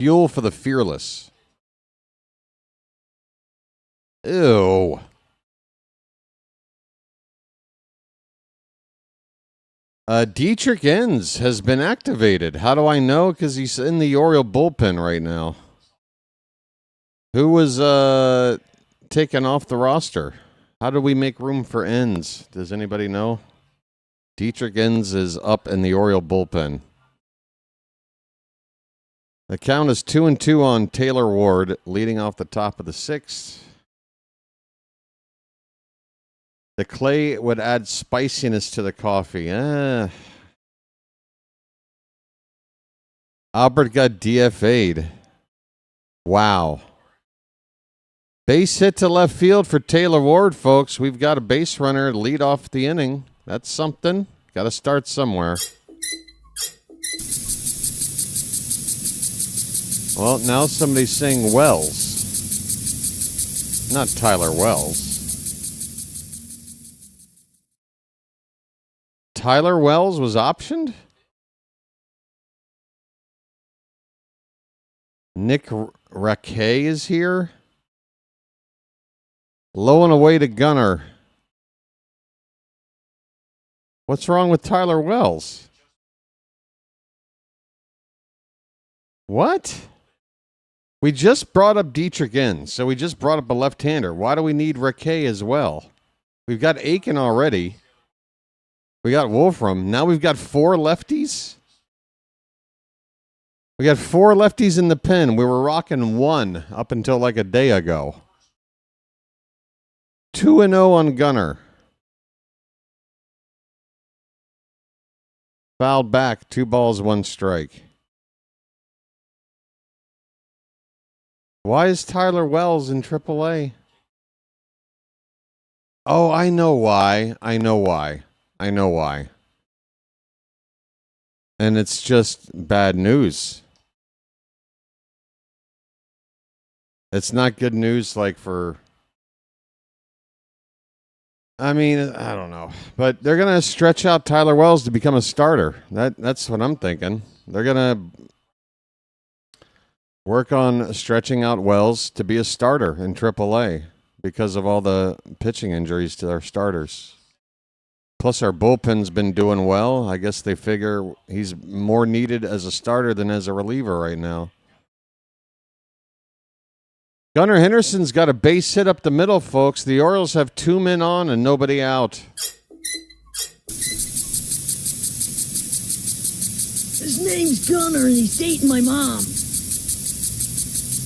Fuel for the fearless. Ew. Dietrich Enns has been activated. How do I know? Because he's in the Oriole bullpen right now. Who was taken off the roster? How do we make room for ends? Does anybody know? Dietrich Ends is up in the Oriole bullpen. The count is 2-2 on Taylor Ward, leading off the top of the sixth. The clay would add spiciness to the coffee. Albert got DFA'd. Wow. Base hit to left field for Taylor Ward, folks. We've got a base runner to lead off the inning. That's something. Got to start somewhere. Well, now somebody's saying Wells. Not Tyler Wells. Tyler Wells was optioned? Nick Raquet is here. Low and away to Gunner. What's wrong with Tyler Wells? What? We just brought up Dietrich in, so we just brought up a left-hander. Why do we need Raquet as well? We've got Aiken already. We got Wolfram. Now we've got 4 lefties. We got 4 lefties in the pen. We were rocking 1 up until like a day ago. 2-0 on Gunner. Fouled back. 2 balls, 1 strike. Why is Tyler Wells in AAA? Oh, I know why. I know why. And it's just bad news. It's not good news like for... I mean, I don't know. But they're going to stretch out Tyler Wells to become a starter. That's what I'm thinking. They're going to work on stretching out Wells to be a starter in AAA because of all the pitching injuries to their starters. Plus, our bullpen's been doing well. I guess they figure he's more needed as a starter than as a reliever right now. Gunnar Henderson's got a base hit up the middle, folks. The Orioles have 2 men on and nobody out. His name's Gunnar and he's dating my mom.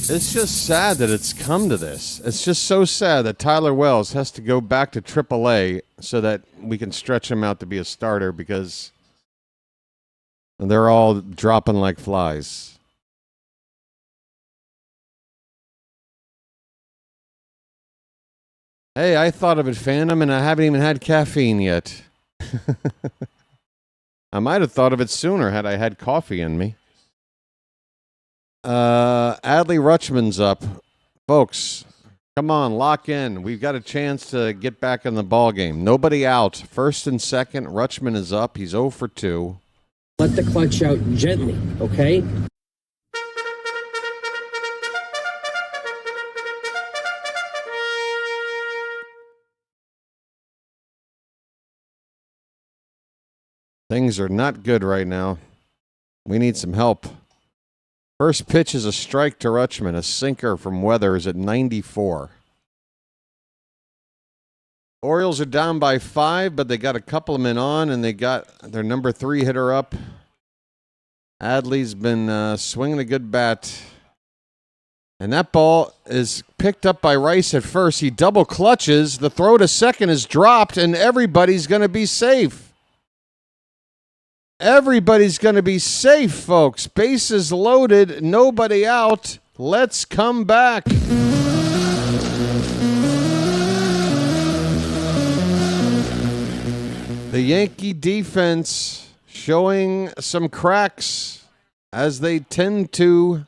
It's just sad that it's come to this. It's just so sad that Tyler Wells has to go back to AAA so that we can stretch him out to be a starter because they're all dropping like flies. Hey, I thought of it, Phantom, and I haven't even had caffeine yet. I might have thought of it sooner had I had coffee in me. Adley Rutschman's up. Folks, come on, lock in. We've got a chance to get back in the ball game. Nobody out. First and second, Rutschman is up. He's 0 for 2. Let the clutch out gently, okay? Things are not good right now. We need some help. First pitch is a strike to Rutschman. A sinker from Weathers at 94. Orioles are down by 5, but they got a couple of men on, and they got their number 3 hitter up. Adley's been swinging a good bat. And that ball is picked up by Rice at first. He double clutches. The throw to second is dropped, and everybody's going to be safe. Everybody's going to be safe, folks. Bases loaded, nobody out. Let's come back. The Yankee defense showing some cracks as they tend to.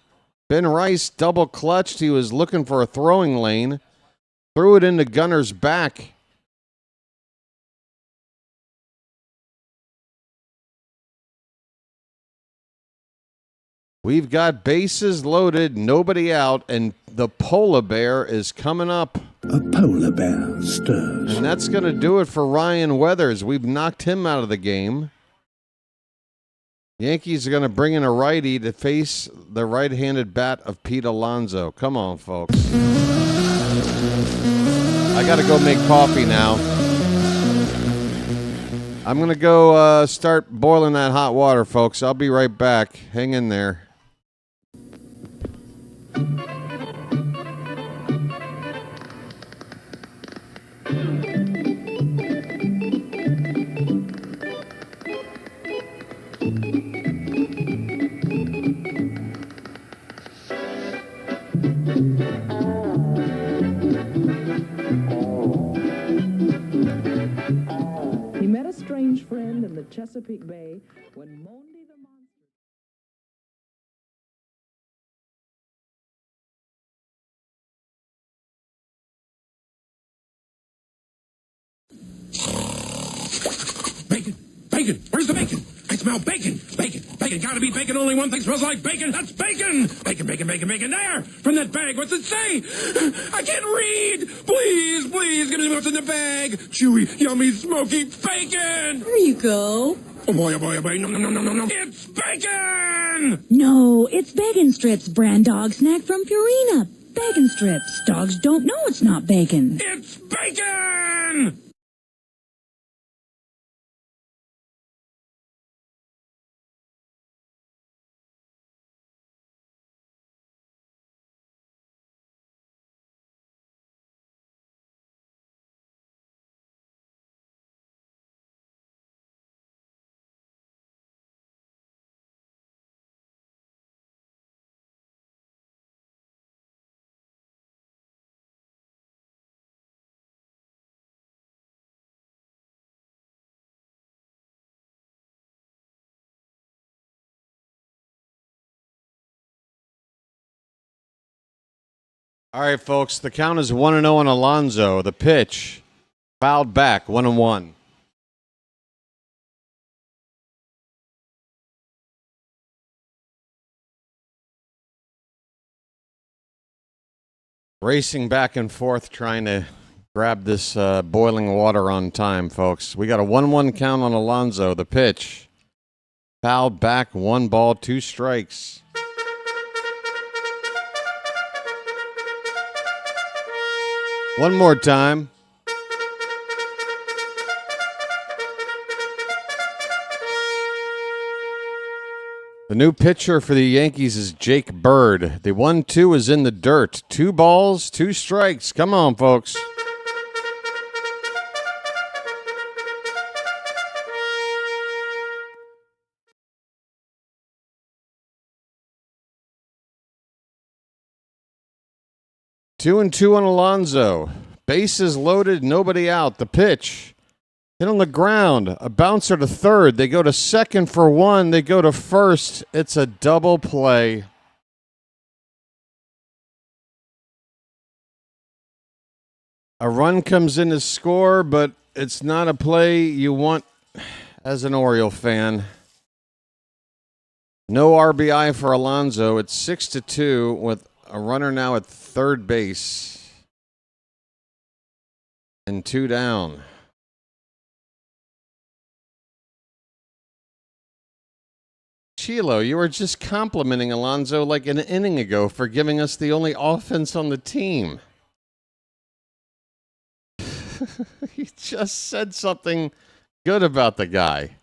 Ben Rice double clutched. He was looking for a throwing lane. Threw it into Gunner's back. We've got bases loaded, nobody out, and the polar bear is coming up. A polar bear stirs. And that's going to do it for Ryan Weathers. We've knocked him out of the game. Yankees are going to bring in a righty to face the right-handed bat of Pete Alonso. Come on, folks. I got to go make coffee now. I'm going to go start boiling that hot water, folks. I'll be right back. Hang in there. He met a strange friend in the Chesapeake Bay when Monday the Monster... Bacon! Bacon! Where's the bacon? I smell bacon! Bacon! Bacon! Gotta be bacon! Only one thing smells like bacon! That's bacon! Bacon! Bacon! Bacon! Bacon! There! From that bag! What's it say? I can't read! Please! Please! Give me what's in the bag! Chewy, yummy, smoky bacon! There you go. Oh boy! Oh boy! Oh boy! No! No! No! No! No! No! It's bacon! No, it's Bacon Strips, brand dog snack from Purina. Bacon Strips. Dogs don't know it's not bacon. It's bacon! All right, folks. The count is 1-0 on Alonso. The pitch. Fouled back, 1-1. Racing back and forth trying to grab this boiling water on time, folks. We got a 1-1 count on Alonso. The pitch. Fouled back, 1 ball, 2 strikes. One more time. The new pitcher for the Yankees is Jake Bird. The 1-2 is in the dirt. 2 balls, 2 strikes. Come on, folks. Two and 2 on Alonso. Bases loaded, nobody out. The pitch. Hit on the ground. A bouncer to third. They go to second for 1. They go to first. It's a double play. A run comes in to score, but it's not a play you want as an Oriole fan. No RBI for Alonso. It's 6-2 with a runner now at third base. And 2 down. Chilo, you were just complimenting Alonso like an inning ago for giving us the only offense on the team. You just said something good about the guy.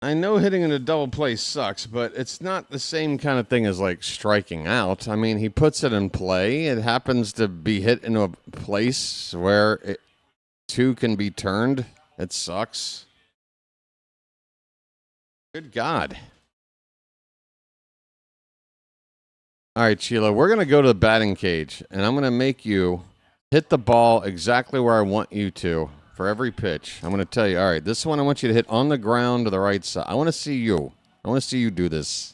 I know hitting in a double play sucks, but it's not the same kind of thing as like striking out. I mean, he puts it in play. It happens to be hit into a place where 2 can be turned. It sucks. Good God. All right, Sheila, we're going to go to the batting cage, and I'm going to make you hit the ball exactly where I want you to for every pitch. I'm going to tell you, all right, this one I want you to hit on the ground to the right side. I want to see you. I want to see you do this.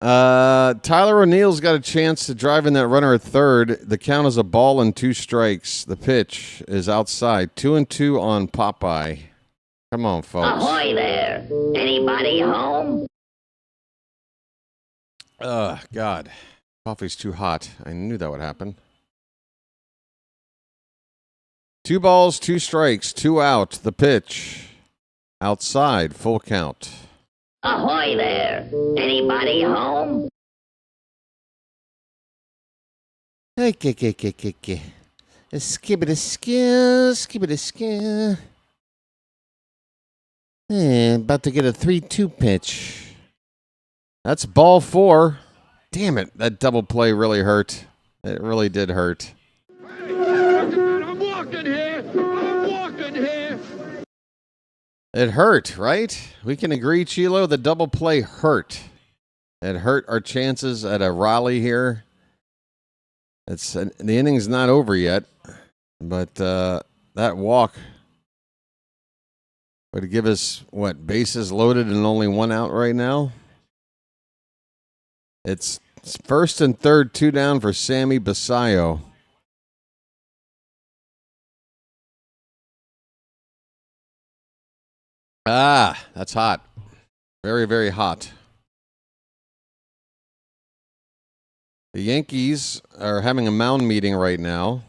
Tyler O'Neill's got a chance to drive in that runner at third. The count is a ball and 2 strikes. The pitch is outside. 2-2 on Popeye. Come on, folks. Ahoy there! Anybody home? God. Coffee's too hot. I knew that would happen. 2 balls, 2 strikes, 2 out. The pitch. Outside, full count. Ahoy there! Anybody home? Skibbity skill, skibbity skill. About to get a 3-2 pitch. That's ball 4. Damn it, that double play really hurt. It really did hurt. I'm walking here. I'm walking here. It hurt, right? We can agree, Chilo, the double play hurt. It hurt our chances at a rally here. The inning's not over yet, but that walk would give us, bases loaded and only 1 out right now? It's first and third, 2 down for Sammy Basayo. That's hot. Very, very hot. The Yankees are having a mound meeting right now.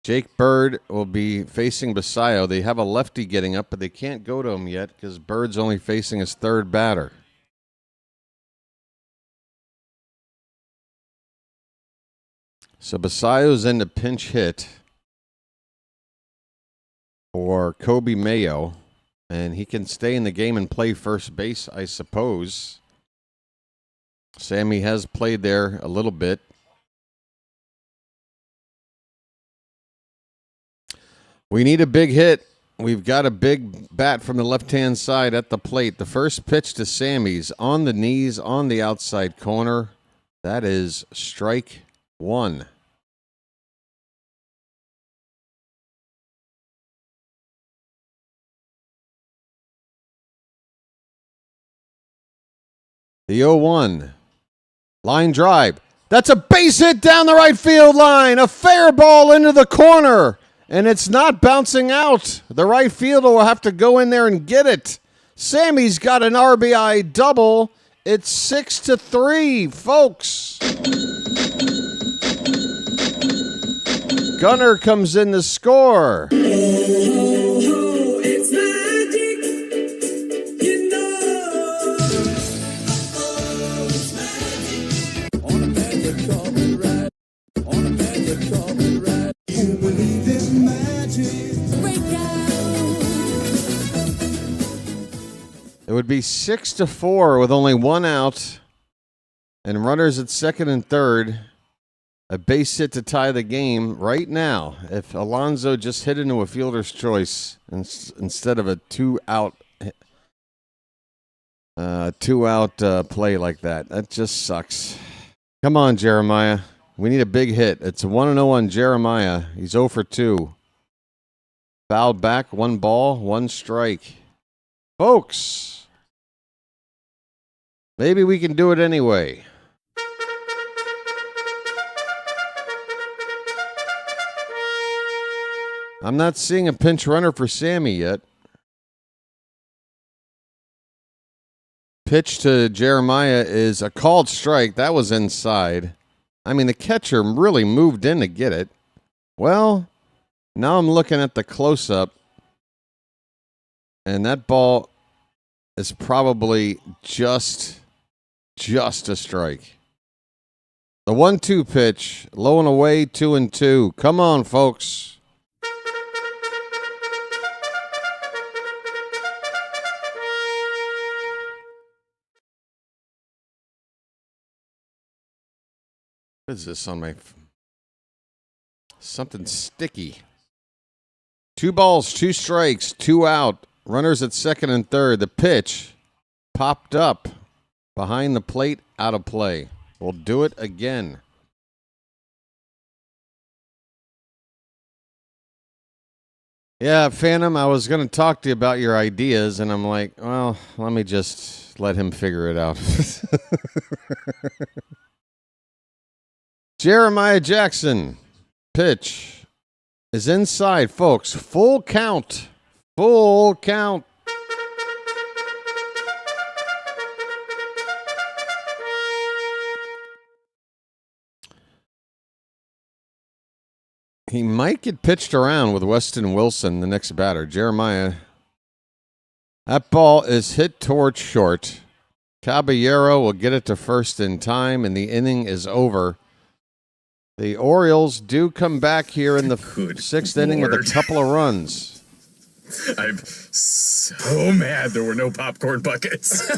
Jake Bird will be facing Basayo. They have a lefty getting up, but they can't go to him yet because Bird's only facing his third batter. So Basayo's in the pinch hit for Kobe Mayo, and he can stay in the game and play first base, I suppose. Sammy has played there a little bit. We need a big hit. We've got a big bat from the left-hand side at the plate. The first pitch to Sammy's on the knees, on the outside corner. That is strike 1. The 0-1. Line drive. That's a base hit down the right field line. A fair ball into the corner. And it's not bouncing out. The right fielder will have to go in there and get it. Sammy's got an RBI double. It's 6-3, folks. Gunner comes in to score. It's magic. You know. It's magic. On a magic carpet ride. On a magic carpet ride. You believe in magic. It would be 6-4 with only 1 out and runners at second and third. A base hit to tie the game right now if Alonso just hit into a fielder's choice instead of a 2-out play like that. That just sucks. Come on, Jeremiah. We need a big hit. It's a 1-0 on Jeremiah. He's 0 for 2. Fouled back, 1 ball, 1 strike. Folks, maybe we can do it anyway. I'm not seeing a pinch runner for Sammy yet. Pitch to Jeremiah is a called strike. That was inside. I mean, the catcher really moved in to get it. Well, now I'm looking at the close-up, and that ball is probably just a strike. The 1-2 pitch, low and away, 2-2. Come on, folks. What is this on my... Something sticky. 2 balls, 2 strikes, 2 out. Runners at second and third. The pitch popped up behind the plate, out of play. We'll do it again. Yeah, Phantom, I was going to talk to you about your ideas, and I'm like, well, let me just let him figure it out. Jeremiah Jackson, pitch is inside, folks. Full count. Full count. He might get pitched around with Weston Wilson, the next batter. Jeremiah That ball is hit towards short. Caballero will get it to first in time, and the inning is over. The Orioles do come back here in the sixth inning with a couple of runs. I'm so mad there were no popcorn buckets.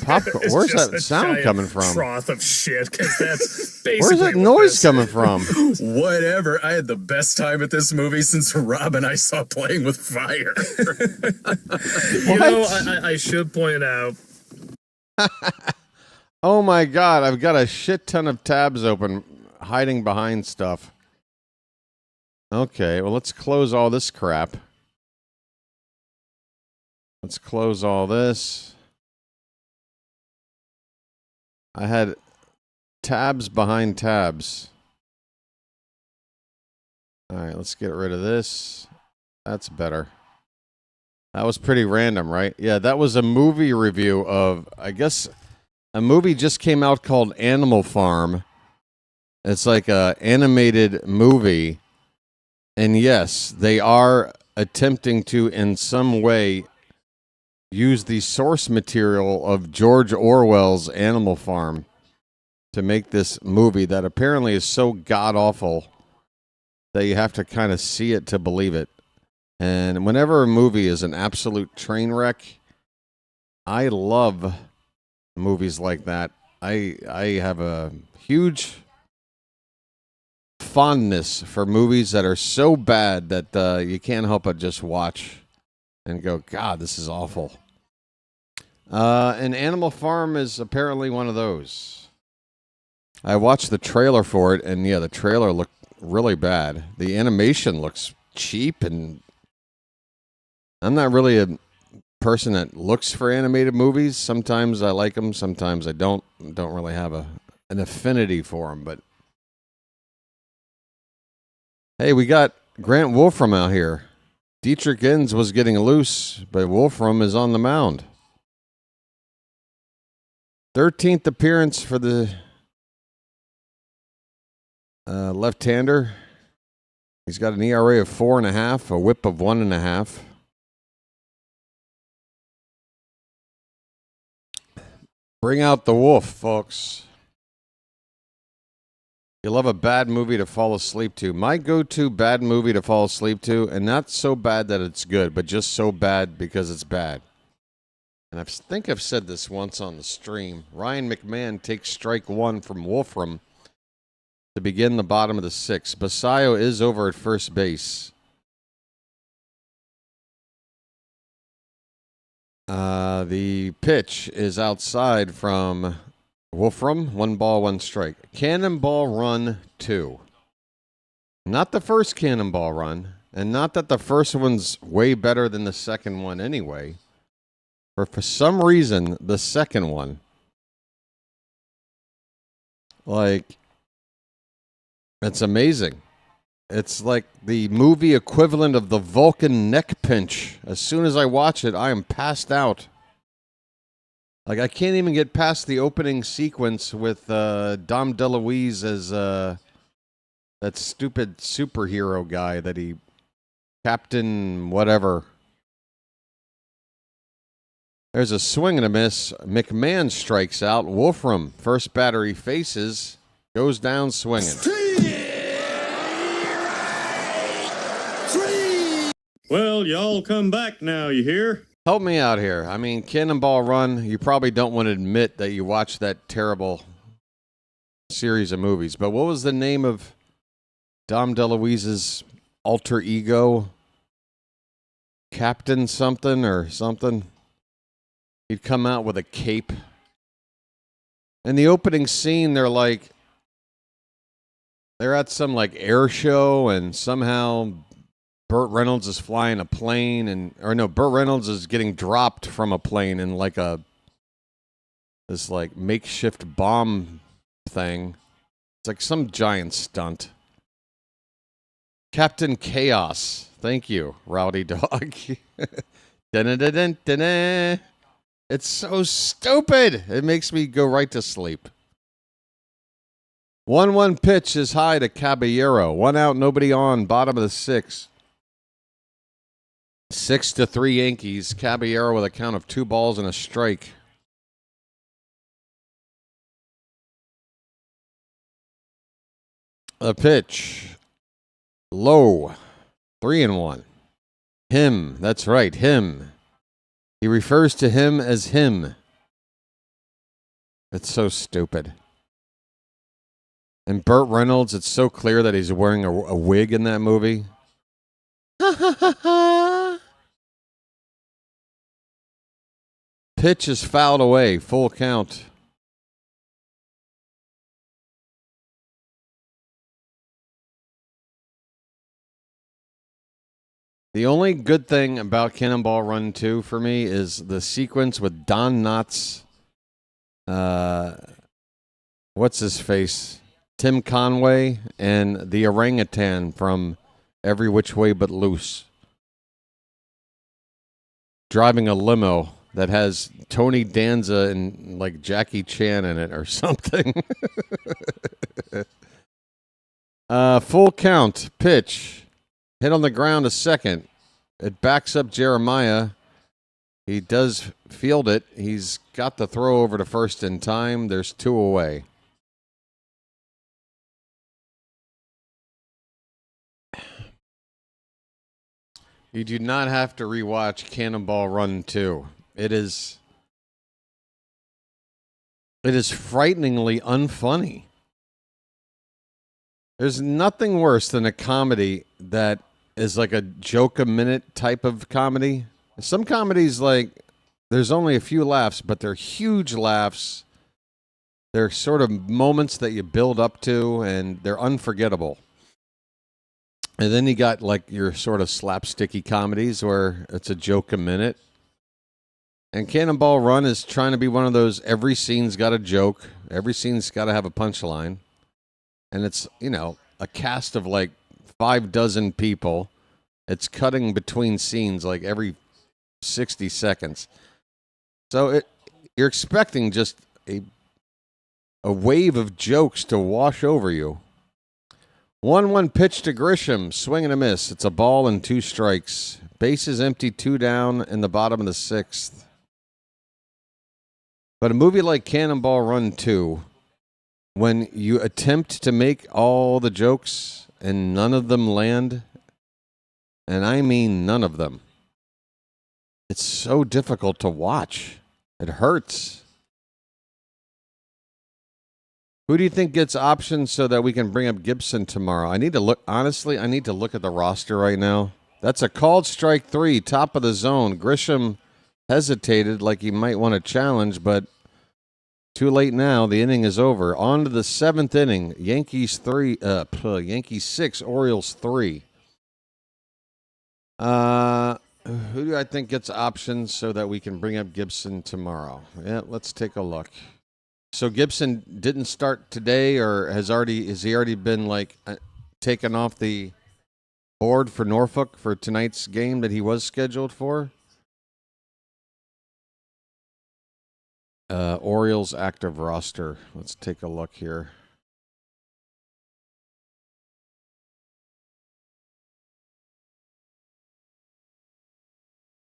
Popcorn? Where's that sound coming from? Froth of shit. That's basically where's that noise coming from? Whatever. I had the best time at this movie since Rob and I saw Playing with Fire. You know, I should point out. Oh my God! I've got a shit ton of tabs open, hiding behind stuff. Okay, well let's close all this crap. Let's close all this. I had tabs behind tabs. All right, let's get rid of this. That's better. That was pretty random, right? Yeah, that was a movie review of, I guess, a movie just came out called Animal Farm. It's like a animated movie. And yes, they are attempting to, in some way, use the source material of George Orwell's Animal Farm to make this movie that apparently is so god-awful that you have to kind of see it to believe it. And whenever a movie is an absolute train wreck, I love movies like that. I have a huge fondness for movies that are so bad that you can't help but just watch and go, God, this is awful. And Animal Farm is apparently one of those. I watched the trailer for it, and yeah, the trailer looked really bad. The animation looks cheap, and I'm not really a person that looks for animated movies. Sometimes I like them, sometimes I don't. Don't really have an affinity for them, but hey, we got Grant Wolfram out here. Dietrich Inns was getting loose, but Wolfram is on the mound. 13th appearance for the left-hander. He's got an ERA of 4.5, a WHIP of 1.5. Bring out the wolf, folks. You love a bad movie to fall asleep to. My go-to bad movie to fall asleep to, and not so bad that it's good, but just so bad because it's bad. And I think I've said this once on the stream. Ryan McMahon takes strike one from Wolfram to begin the bottom of the sixth. Basayo is over at first base. The pitch is outside from Wolfram. 1 ball, 1 strike. Cannonball run 2. Not the first cannonball run, and not that the first one's way better than the second one anyway. But for some reason, the second one, like, it's amazing. It's like the movie equivalent of the Vulcan neck pinch. As soon as I watch it, I am passed out. Like, I can't even get past the opening sequence with Dom DeLuise as that stupid superhero guy that he, Captain whatever. There's a swing and a miss. McMahon strikes out. Wolfram, first batter he faces, goes down swinging. Well, y'all come back now, you hear? Help me out here. I mean, Cannonball Run, you probably don't want to admit that you watched that terrible series of movies. But what was the name of Dom DeLuise's alter ego? Captain something or something? He'd come out with a cape. In the opening scene, they're at some like air show, and somehow Burt Reynolds is flying a plane, Burt Reynolds is getting dropped from a plane in like this like makeshift bomb thing. It's like some giant stunt. Captain Chaos. Thank you, Rowdy Dog. Dun-dun-dun-dun-dun. It's so stupid. It makes me go right to sleep. 1-1 pitch is high to Caballero. 1 out, nobody on, bottom of the 6th. 6-3 Yankees. Caballero with a count of 2 balls and a strike. A pitch. Low. 3-1. Him. That's right. Him. He refers to him as him. It's so stupid. And Burt Reynolds, it's so clear that he's wearing a wig in that movie. Pitch is fouled away. Full count. The only good thing about Cannonball Run 2 for me is the sequence with Don Knotts. What's his face? Tim Conway and the orangutan from Every Which Way But Loose. Driving a limo that has Tony Danza and like Jackie Chan in it or something. Full count. Pitch. Hit on the ground a second. It backs up Jeremiah. He does field it. He's got the throw over to first in time. There's 2 away. You do not have to rewatch Cannonball Run 2. It is frighteningly unfunny. There's nothing worse than a comedy that is like a joke a minute type of comedy. Some comedies, like, there's only a few laughs, but they're huge laughs. They're sort of moments that you build up to, and they're unforgettable. And then you got like your sort of slapsticky comedies where it's a joke a minute. And Cannonball Run is trying to be one of those, every scene's got a joke. Every scene's got to have a punchline. And it's, you know, a cast of like 6 people. It's cutting between scenes like every 60 seconds. So you're expecting just a wave of jokes to wash over you. 1-1 pitch to Grisham. Swing and a miss. It's a ball and 2 strikes. Bases empty, 2 down in the bottom of the 6th. But a movie like Cannonball Run 2, when you attempt to make all the jokes and none of them land, and I mean none of them, it's so difficult to watch. It hurts. Who do you think gets options so that we can bring up Gibson tomorrow? I need to look at the roster right now. That's a called strike 3, top of the zone. Grisham hesitated like he might want to challenge, but too late now. The inning is over. On to the 7th inning. Yankees 6, Orioles 3. Who do I think gets options so that we can bring up Gibson tomorrow? Yeah, let's take a look. So Gibson didn't start today, or has he already been like taken off the board for Norfolk for tonight's game that he was scheduled for? Orioles active roster. Let's take a look here.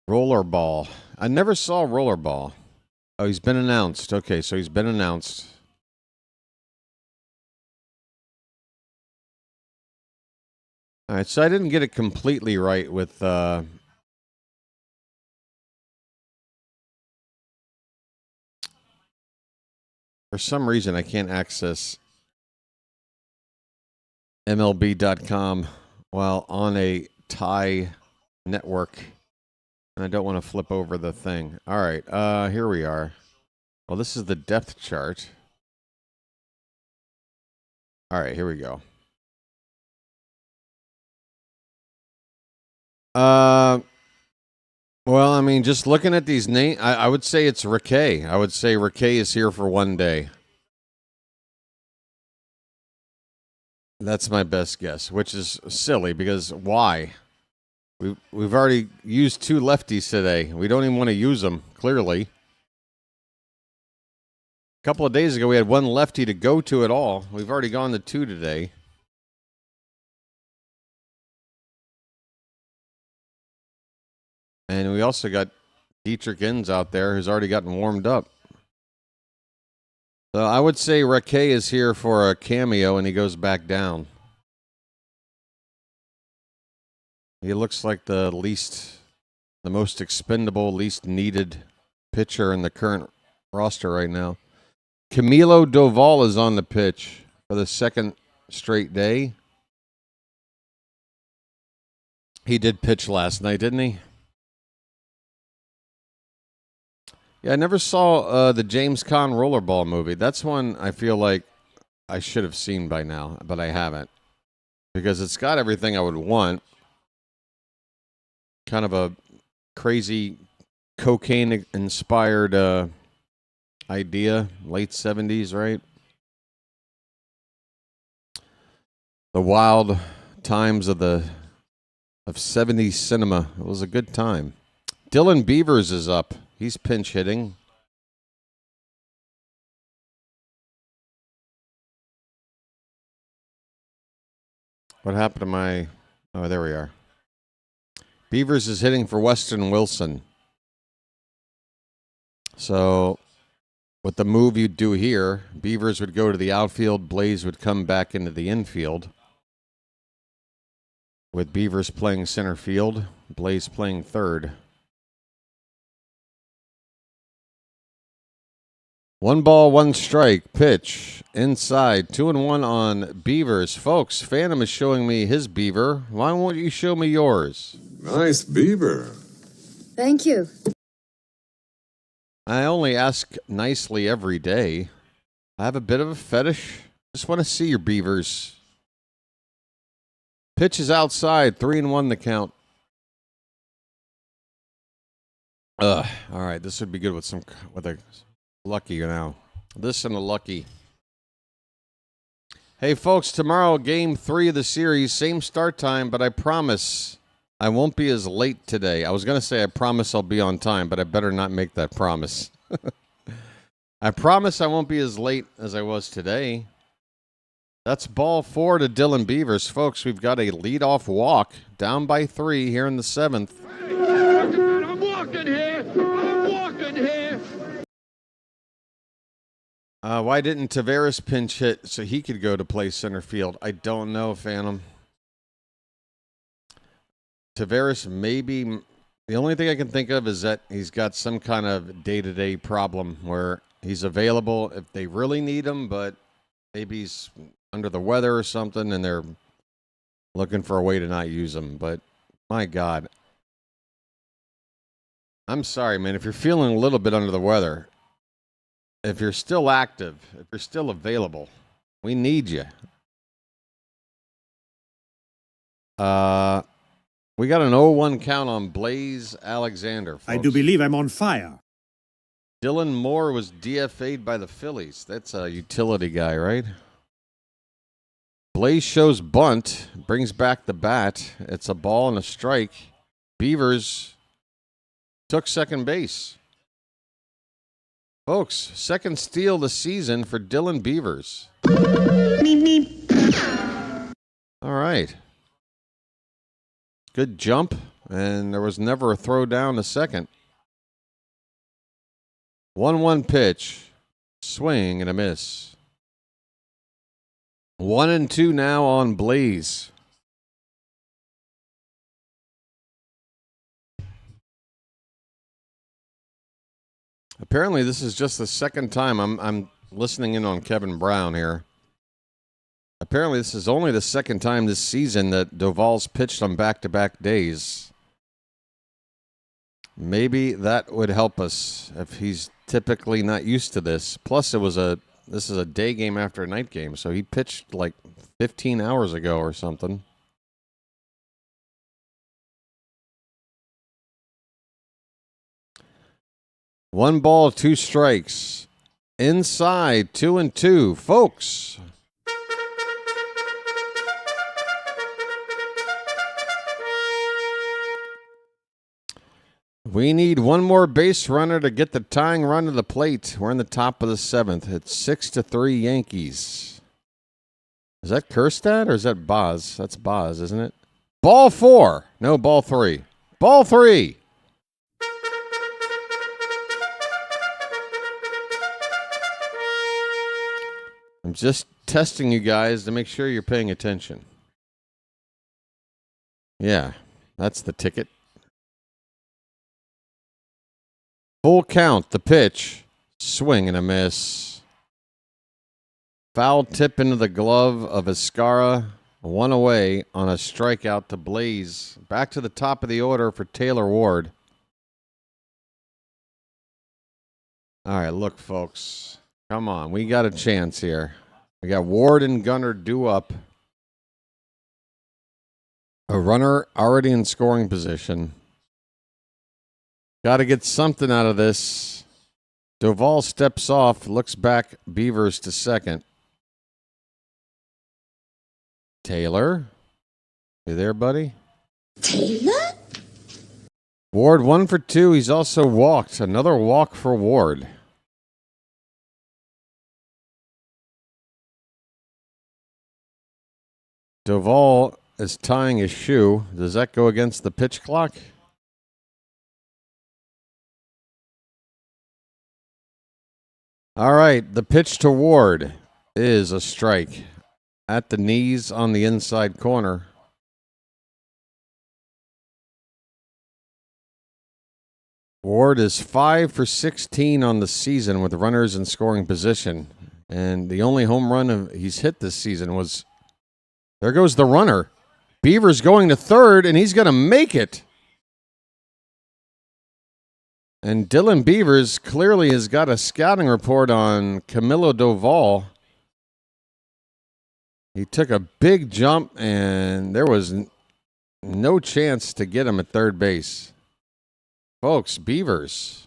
Rollerball. I never saw Rollerball. Oh, he's been announced. Okay, so he's been announced. All right, so I didn't get it completely right with for some reason I can't access MLB.com while on a Thai network. And I don't want to flip over the thing. All right, here we are. Well, this is the depth chart. All right, here we go. Well, I mean, just looking at these names, I would say it's Riquet. I would say Riquet is here for 1 day. That's my best guess, which is silly because why? We've already used 2 lefties today. We don't even want to use them, clearly. A couple of days ago, we had 1 lefty to go to at all. We've already gone to 2 today. And we also got Dietrich Inns out there who's already gotten warmed up. So I would say Raquet is here for a cameo and he goes back down. He looks like the most expendable, least needed pitcher in the current roster right now. Camilo Doval is on the pitch for the second straight day. He did pitch last night, didn't he? Yeah, I never saw the James Caan rollerball movie. That's one I feel like I should have seen by now, but I haven't. Because it's got everything I would want. Kind of a crazy cocaine-inspired idea. Late 70s, right? The wild times of 70s cinema. It was a good time. Dylan Beavers is up. He's pinch hitting. What happened to my... Oh, there we are. Beavers is hitting for Weston Wilson. So, with the move you'd do here, Beavers would go to the outfield, Blaze would come back into the infield. With Beavers playing center field, Blaze playing third. 1 ball, 1 strike, pitch, inside, 2-1 on Beavers. Folks, Phantom is showing me his beaver. Why won't you show me yours? Nice beaver. Thank you. I only ask nicely every day. I have a bit of a fetish. Just want to see your beavers. Pitch is outside, 3-1 the count. All right, this would be good with a lucky now. This and a lucky. Hey, folks, tomorrow, game 3 of the series, same start time, but I promise I won't be as late today. I was going to say I promise I'll be on time, but I better not make that promise. I promise I won't be as late as I was today. That's ball 4 to Dylan Beavers. Folks, we've got a leadoff walk down by 3 here in the 7th. I'm walking here. I'm walking here. Why didn't Taveras pinch hit so he could go to play center field? I don't know, Phantom. Taveras maybe... The only thing I can think of is that he's got some kind of day-to-day problem where he's available if they really need him, but maybe he's under the weather or something and they're looking for a way to not use him. But, my God. I'm sorry, man. If you're feeling a little bit under the weather... If you're still active, if you're still available, we need you. We got an 0-1 count on Blaze Alexander, folks. I do believe I'm on fire. Dylan Moore was DFA'd by the Phillies. That's a utility guy, right? Blaze shows bunt, brings back the bat. It's a ball and a strike. Beavers took second base. Folks, second steal of the season for Dylan Beavers. All right. Good jump, and there was never a throw down to second. 1-1 pitch. Swing and a miss. 1-2 now on Blaze. Apparently, this is just the second time I'm listening in on Kevin Brown here. Apparently, this is only the second time this season that Doval's pitched on back-to-back days. Maybe that would help us if he's typically not used to this. Plus, this is a day game after a night game, so he pitched like 15 hours ago or something. One ball, 2 strikes. Inside, 2-2. Folks. We need one more base runner to get the tying run to the plate. We're in the top of the 7th. It's 6-3 Yankees. Is that Kerstad or is that Boz? That's Boz, isn't it? Ball 4. No, ball 3. Ball 3. I'm just testing you guys to make sure you're paying attention. Yeah, that's the ticket. Full count, the pitch. Swing and a miss. Foul tip into the glove of Escara. One away on a strikeout to Blaze. Back to the top of the order for Taylor Ward. All right, look, folks. Come on, we got a chance here. We got Ward and Gunnar due up. A runner already in scoring position. Got to get something out of this. Doval steps off, looks back, Beavers to second. Taylor? You there, buddy? Taylor? Ward 1 for 2. He's also walked. Another walk for Ward. Doval is tying his shoe. Does that go against the pitch clock? All right, the pitch to Ward is a strike. At the knees on the inside corner. Ward is 5 for 16 on the season with runners in scoring position. And the only home run he's hit this season was... There goes the runner. Beavers going to third, and he's going to make it. And Dylan Beavers clearly has got a scouting report on Camilo Doval. He took a big jump, and there was no chance to get him at third base. Folks, Beavers.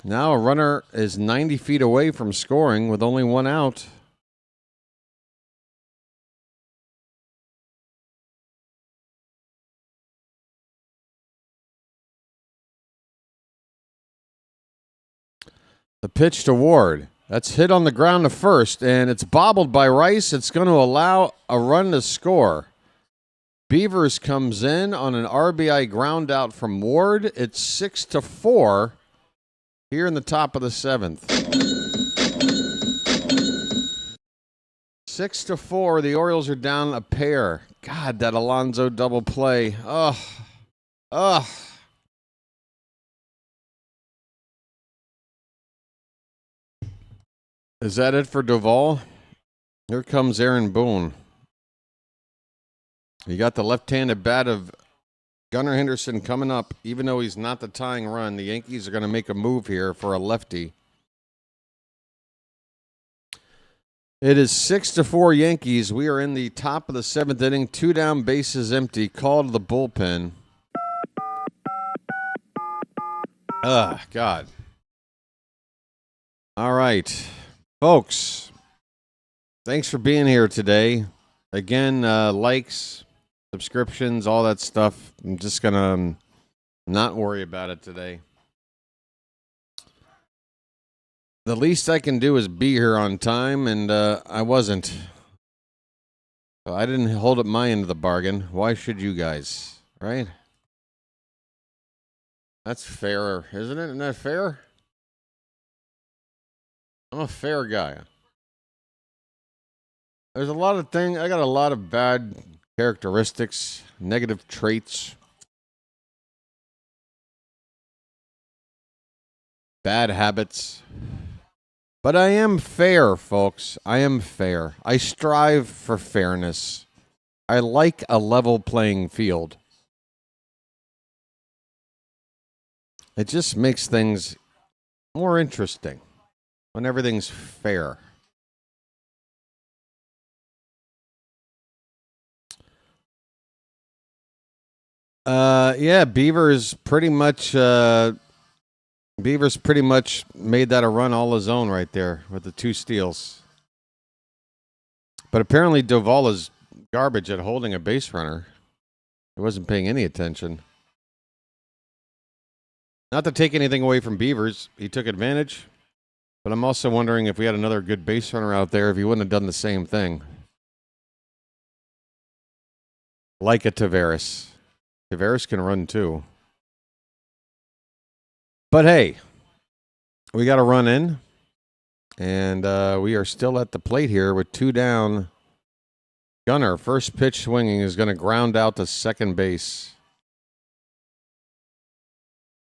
Now a runner is 90 feet away from scoring with only one out. The pitch to Ward. That's hit on the ground to first, and it's bobbled by Rice. It's going to allow a run to score. Beavers comes in on an RBI ground out from Ward. It's 6-4 here in the top of the seventh. 6-4. The Orioles are down a pair. God, that Alonso double play. Ugh. Is that it for Doval? Here comes Aaron Boone. You got the left-handed bat of Gunnar Henderson coming up. Even though he's not the tying run, the Yankees are going to make a move here for a lefty. It is 6-4 Yankees. We are in the top of the seventh inning. 2 down, bases empty. Call to the bullpen. God. All right. Folks, thanks for being here today. Again, likes, subscriptions, all that stuff. I'm just going to not worry about it today. The least I can do is be here on time, and I wasn't. So I didn't hold up my end of the bargain. Why should you guys, right? That's fair, isn't it? Isn't that fair? I'm a fair guy. There's a lot of things. I got a lot of bad characteristics, negative traits, bad habits. But I am fair, folks. I am fair. I strive for fairness. I like a level playing field. It just makes things more interesting when everything's fair. Yeah, Beavers pretty much made that a run all his own right there with the 2 steals. But apparently Doval is garbage at holding a base runner. He wasn't paying any attention. Not to take anything away from Beavers, he took advantage. But I'm also wondering if we had another good base runner out there, if he wouldn't have done the same thing. Like a Tavares. Tavares can run too. But hey, we got to run in. And we are still at the plate here with 2 down. Gunner, first pitch swinging, is going to ground out to second base.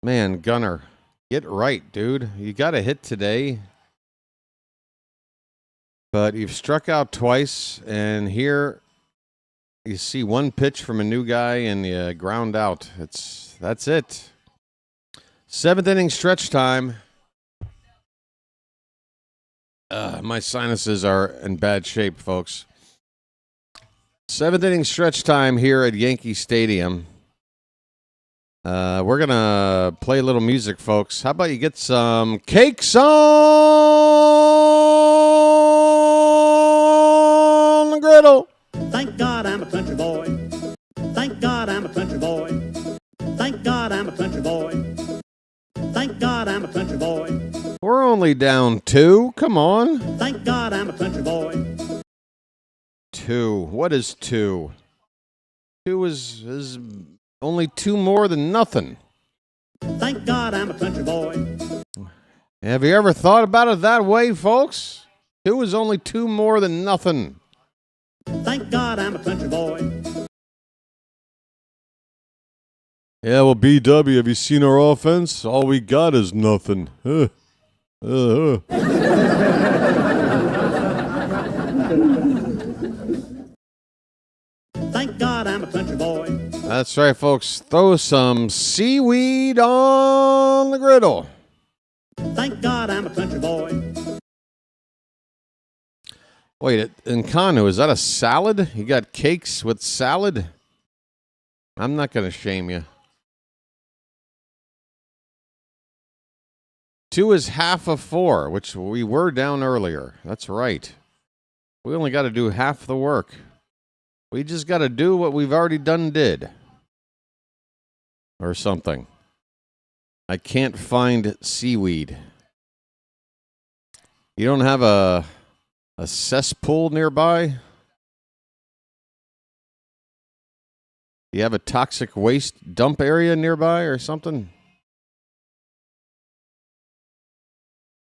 Man, Gunner, get right, dude. You got to hit today. But you've struck out twice, and here you see one pitch from a new guy, and you ground out. That's it. 7th inning stretch time. My sinuses are in bad shape, folks. 7th inning stretch time here at Yankee Stadium. We're going to play a little music, folks. How about you get some cakes on the griddle? Thank God I'm a country boy. Thank God I'm a country boy. Thank God I'm a country boy. Thank God I'm a country boy. We're only down 2. Come on. Thank God I'm a country boy. 2. What is 2? 2 is only 2 more than nothing. Thank God I'm a country boy. Have you ever thought about it that way, folks? 2 is only 2 more than nothing. Thank God I'm a country boy. Yeah, well, BW, have you seen our offense? All we got is nothing. Thank God I'm a country boy. That's right, folks. Throw some seaweed on the griddle. Thank God I'm a country boy. Wait, in Kanu, is that a salad? You got cakes with salad? I'm not going to shame you. 2 is half of 4, which we were down earlier. That's right. We only got to do half the work. We just got to do what we've already did. Or something. I can't find seaweed. You don't have a cesspool nearby? You have a toxic waste dump area nearby or something?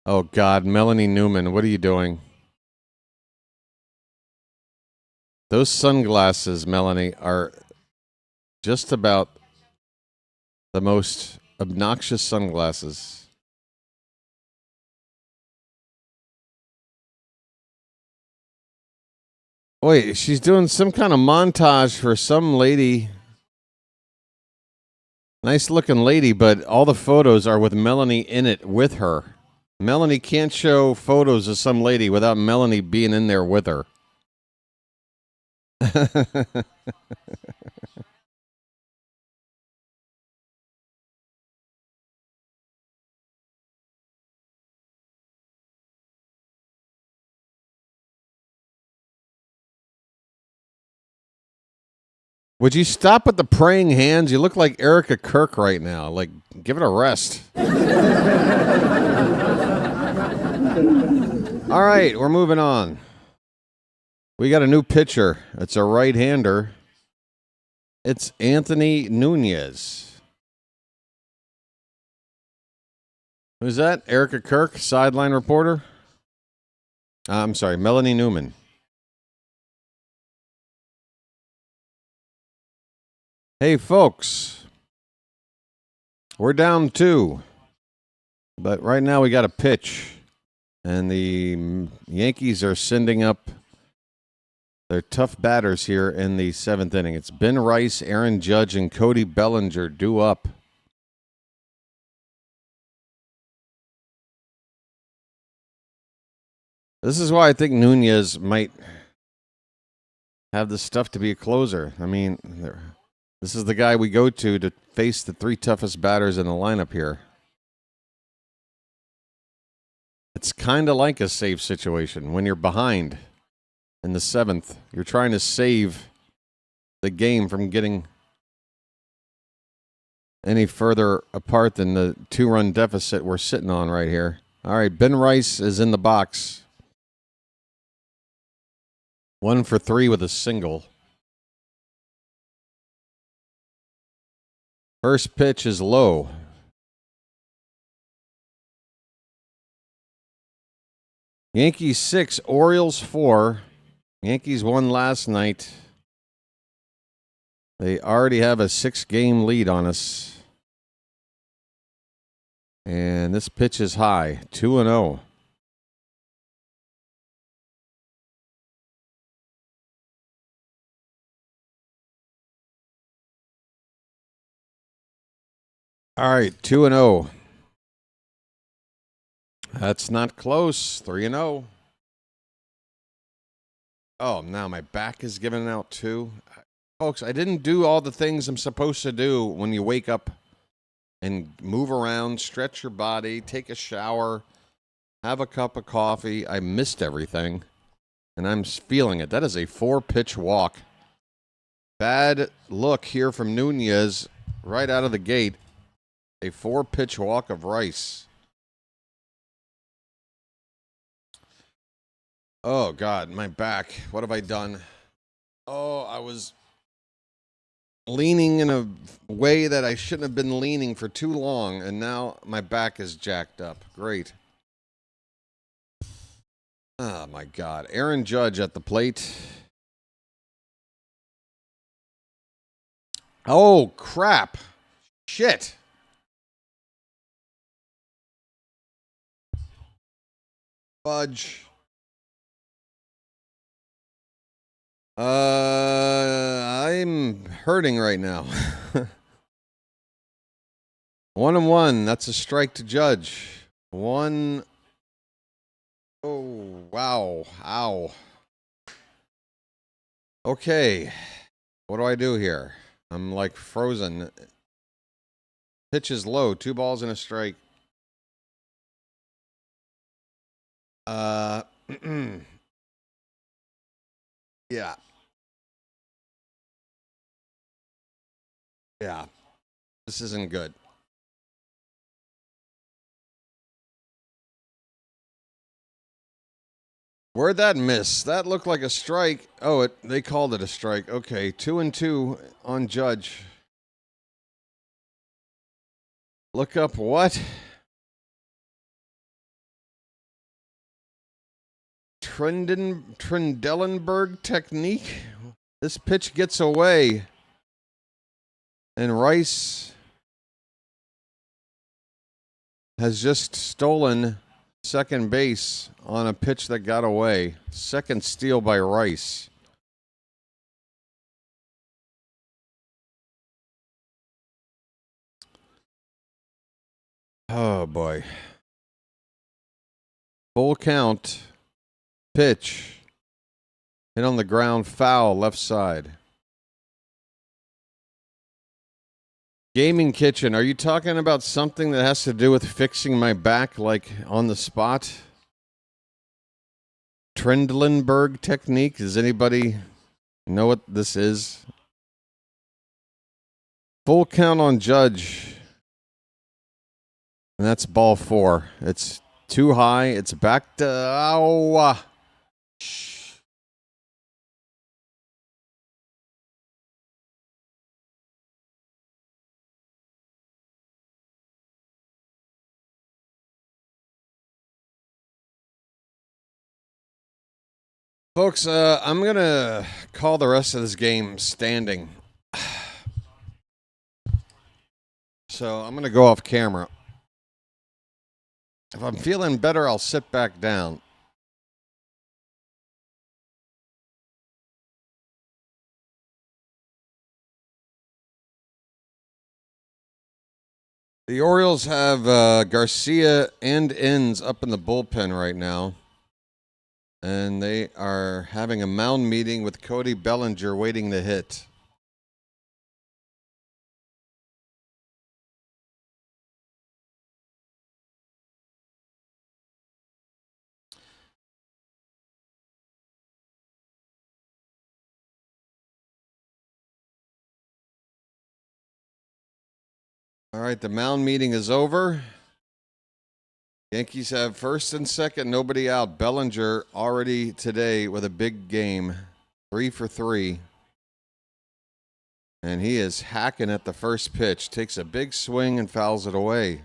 Oh, God, Melanie Newman, what are you doing? Those sunglasses, Melanie, are just about the most obnoxious sunglasses. Wait, she's doing some kind of montage for some lady. Nice looking lady, but all the photos are with Melanie in it with her. Melanie can't show photos of some lady without Melanie being in there with her. Would you stop with the praying hands? You look like Erica Kirk right now. Like, give it a rest. All right, we're moving on. We got a new pitcher. It's a right-hander. It's Anthony Nunez. Who's that? Erica Kirk, sideline reporter? I'm sorry, Melanie Newman. Hey, folks. We're down 2. But right now we got a pitch. And the Yankees are sending up their tough batters here in the 7th inning. It's Ben Rice, Aaron Judge, and Cody Bellinger due up. This is why I think Nunez might have the stuff to be a closer. I mean, this is the guy we go to face the 3 toughest batters in the lineup here. It's kind of like a save situation. When you're behind in the 7th, you're trying to save the game from getting any further apart than the 2-run deficit we're sitting on right here. All right, Ben Rice is in the box. 1 for 3 with a single. First pitch is low. Yankees 6, Orioles 4. Yankees won last night. They already have a 6-game lead on us. And this pitch is high, 2-0. All right, 2-0. That's not close. 3-0. Oh, now my back is giving out too. Folks, I didn't do all the things I'm supposed to do when you wake up and move around, stretch your body, take a shower, have a cup of coffee. I missed everything, and I'm feeling it. That is a 4-pitch walk. Bad look here from Nunez right out of the gate. A 4-pitch walk of Rice. Oh, God, my back. What have I done? Oh, I was leaning in a way that I shouldn't have been leaning for too long, and now my back is jacked up. Great. Oh, my God. Aaron Judge at the plate. Oh, crap. Shit. Fudge. I'm hurting right now. 1-1. That's a strike to Judge. 1. Oh, wow. Ow. Okay. What do I do here? I'm like frozen. Pitch is low. 2 balls and a strike. Yeah. Yeah. This isn't good. Where'd that miss? That looked like a strike. Oh, they called it a strike. Okay, 2-2 on Judge. Look up what? Trendelenburg technique. This pitch gets away. And Rice has just stolen second base on a pitch that got away. Second steal by Rice. Oh, boy. Full count. Pitch. Hit on the ground, foul, left side. Gaming Kitchen, are you talking about something that has to do with fixing my back, like on the spot? Trendelenburg technique? Does anybody know what this is? Full count on Judge. And that's ball 4. It's too high. It's back to... Ow! Folks, I'm going to call the rest of this game standing. So I'm going to go off camera. If I'm feeling better, I'll sit back down. The Orioles have Garcia and Inns up in the bullpen right now. And they are having a mound meeting with Cody Bellinger waiting to hit. All right, the mound meeting is over. Yankees have first and second, nobody out. Bellinger already today with a big game, 3 for 3. And he is hacking at the first pitch, takes a big swing and fouls it away.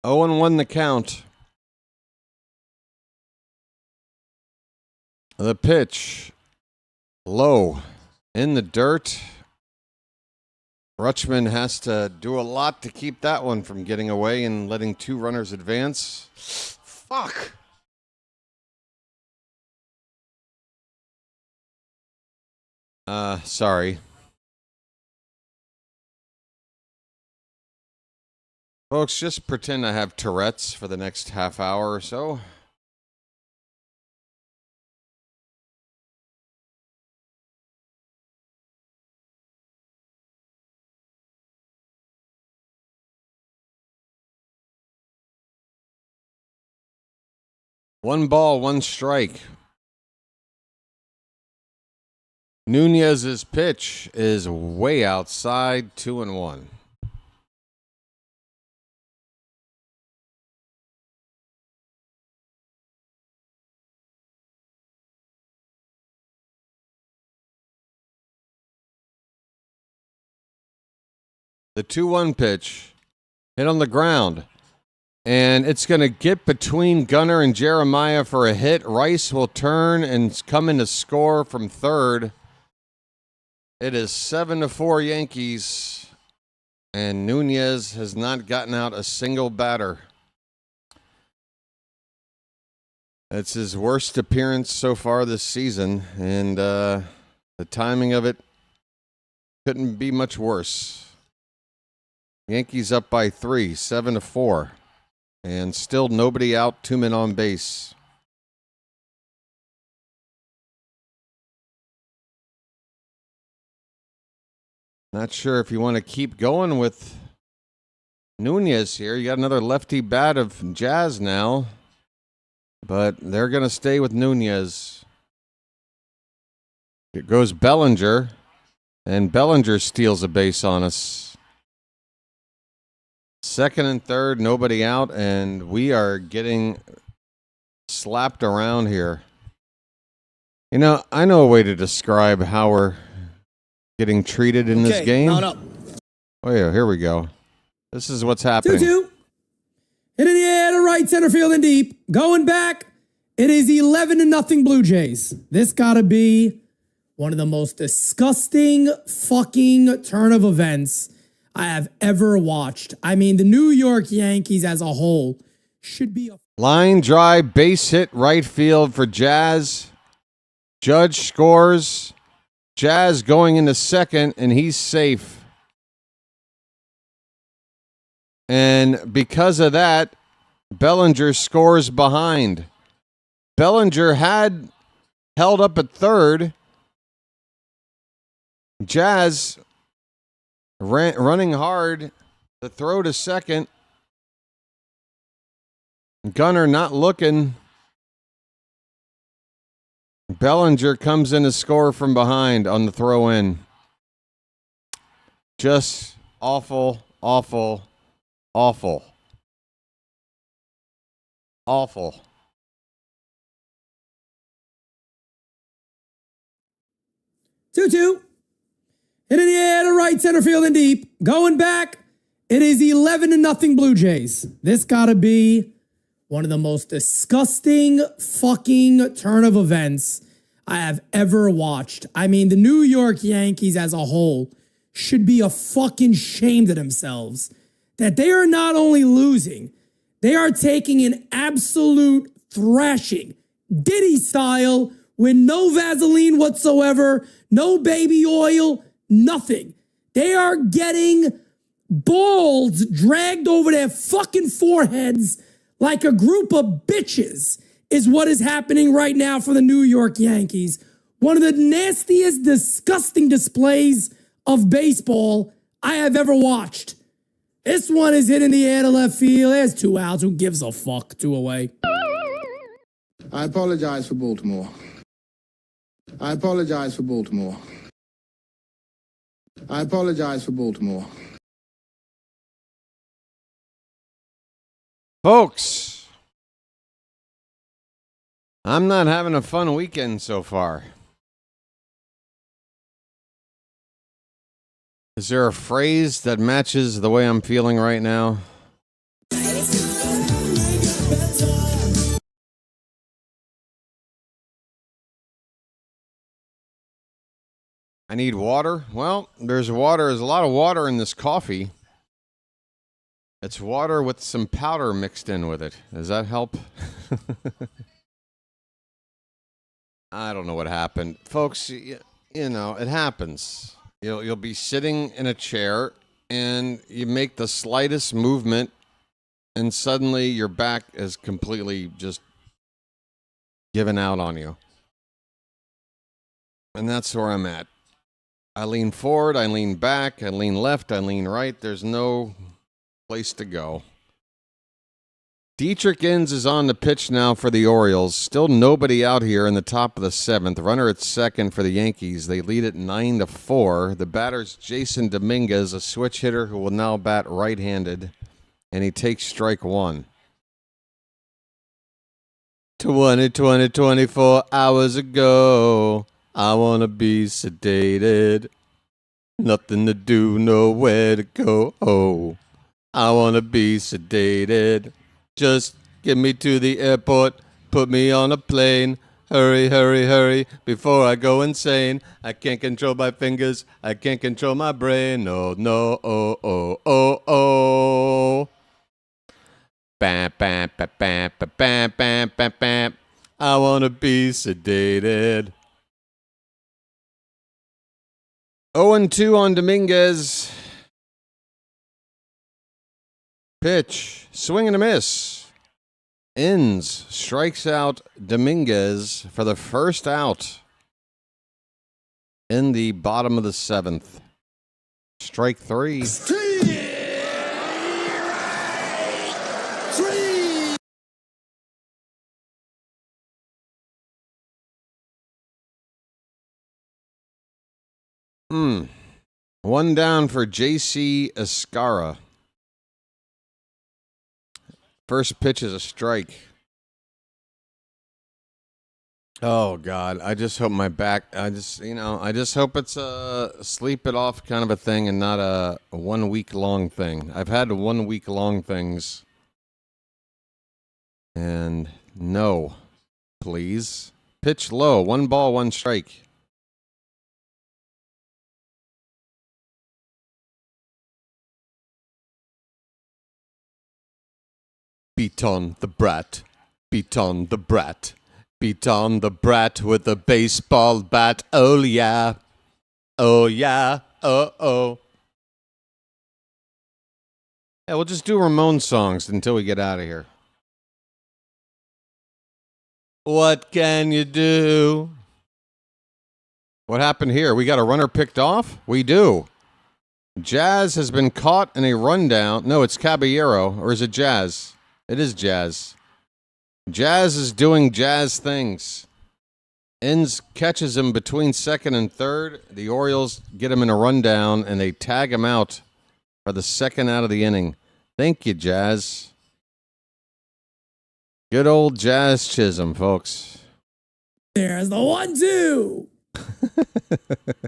0-1 the count. The pitch. Low. In the dirt. Rutschman has to do a lot to keep that one from getting away and letting 2 runners advance. Fuck. Sorry. Folks, just pretend I have Tourette's for the next half hour or so. One ball, one strike. Nunez's pitch is way outside, 2-1. The 2-1 pitch hit on the ground. And it's going to get between Gunnar and Jeremiah for a hit. Rice will turn and come in to score from third. It is 7-4 Yankees. And Nunez has not gotten out a single batter. It's his worst appearance so far this season. And the timing of it couldn't be much worse. Yankees up by 3, 7-4. And still nobody out, 2 men on base. Not sure if you want to keep going with Nunez here. You got another lefty bat of Jazz now. But they're going to stay with Nunez. It goes Bellinger. And Bellinger steals a base on us. Second and third, nobody out, and we are getting slapped around here. You know, I know a way to describe how we're getting treated in this game. No. Oh, yeah, here we go. This is what's happening. 2-2. Hit in the air to right center field and deep. Going back, it is 11-0 Blue Jays. This got to be one of the most disgusting fucking turn of events I have ever watched. I mean, the New York Yankees as a whole should be a line drive, base hit, right field for Jazz. Judge scores. Jazz going into second, and he's safe. And because of that, Bellinger scores behind. Bellinger had held up at third. Jazz running hard, the throw to second. Gunnar not looking. Bellinger comes in to score from behind on the throw in. Just awful, awful, awful. Awful. Two. Hit in the air to right center field and deep. Going back, it is 11-0 Blue Jays. This got to be one of the most disgusting fucking turn of events I have ever watched. I mean, the New York Yankees as a whole should be a fucking shame to themselves that they are not only losing, they are taking an absolute thrashing, Diddy style, with no Vaseline whatsoever, no baby oil, nothing. They are getting balls dragged over their fucking foreheads like a group of bitches is what is happening right now for the New York Yankees. One of the nastiest, disgusting displays of baseball I have ever watched. This one is hit in the air to left field. There's 2 outs. Who gives a fuck? 2 away. I apologize for Baltimore. I apologize for Baltimore. I apologize for Baltimore. Folks, I'm not having a fun weekend so far. Is there a phrase that matches the way I'm feeling right now? I need water. Well, there's water. There's a lot of water in this coffee. It's water with some powder mixed in with it. Does that help? I don't know what happened. Folks, you know, it happens. You'll be sitting in a chair and you make the slightest movement and suddenly your back is completely just given out on you. And that's where I'm at. I lean forward, I lean back, I lean left, I lean right. There's no place to go. Dietrich Inns is on the pitch now for the Orioles. Still nobody out here in the top of the 7th. Runner at second for the Yankees. They lead it 9-4. The batter's Jason Dominguez, a switch hitter who will now bat right-handed, and he takes strike one. 24 hours ago, I want to be sedated. Nothing to do, nowhere to go. Oh, I want to be sedated. Just get me to the airport, put me on a plane. Hurry, hurry, hurry, before I go insane. I can't control my fingers, I can't control my brain. Oh, no, oh, oh, oh, oh. Bam, bam, bam, bam, bam, bam, bam, bam. I want to be sedated. 0-2 on Dominguez. Pitch, swing and a miss. Inns strikes out Dominguez for the first out in the bottom of the 7th. Strike three. One down for J.C. Escara. First pitch is a strike. Oh, God. I just hope my back, I just hope it's a sleep it off kind of a thing and not a 1 week long thing. I've had 1 week long things. And no, please. Pitch low. 1 ball, 1 strike. Beat on the brat, beat on the brat, beat on the brat with a baseball bat. Oh yeah, oh yeah, oh. Yeah, we'll just do Ramon songs until we get out of here. What can you do? What happened here? We got a runner picked off? We do. Jazz has been caught in a rundown. No, it's Caballero, or is it Jazz? It is Jazz. Jazz is doing Jazz things. Inns catches him between second and third. The Orioles get him in a rundown, and they tag him out for the second out of the inning. Thank you, Jazz. Good old Jazz Chisholm, folks. There's the 1-2.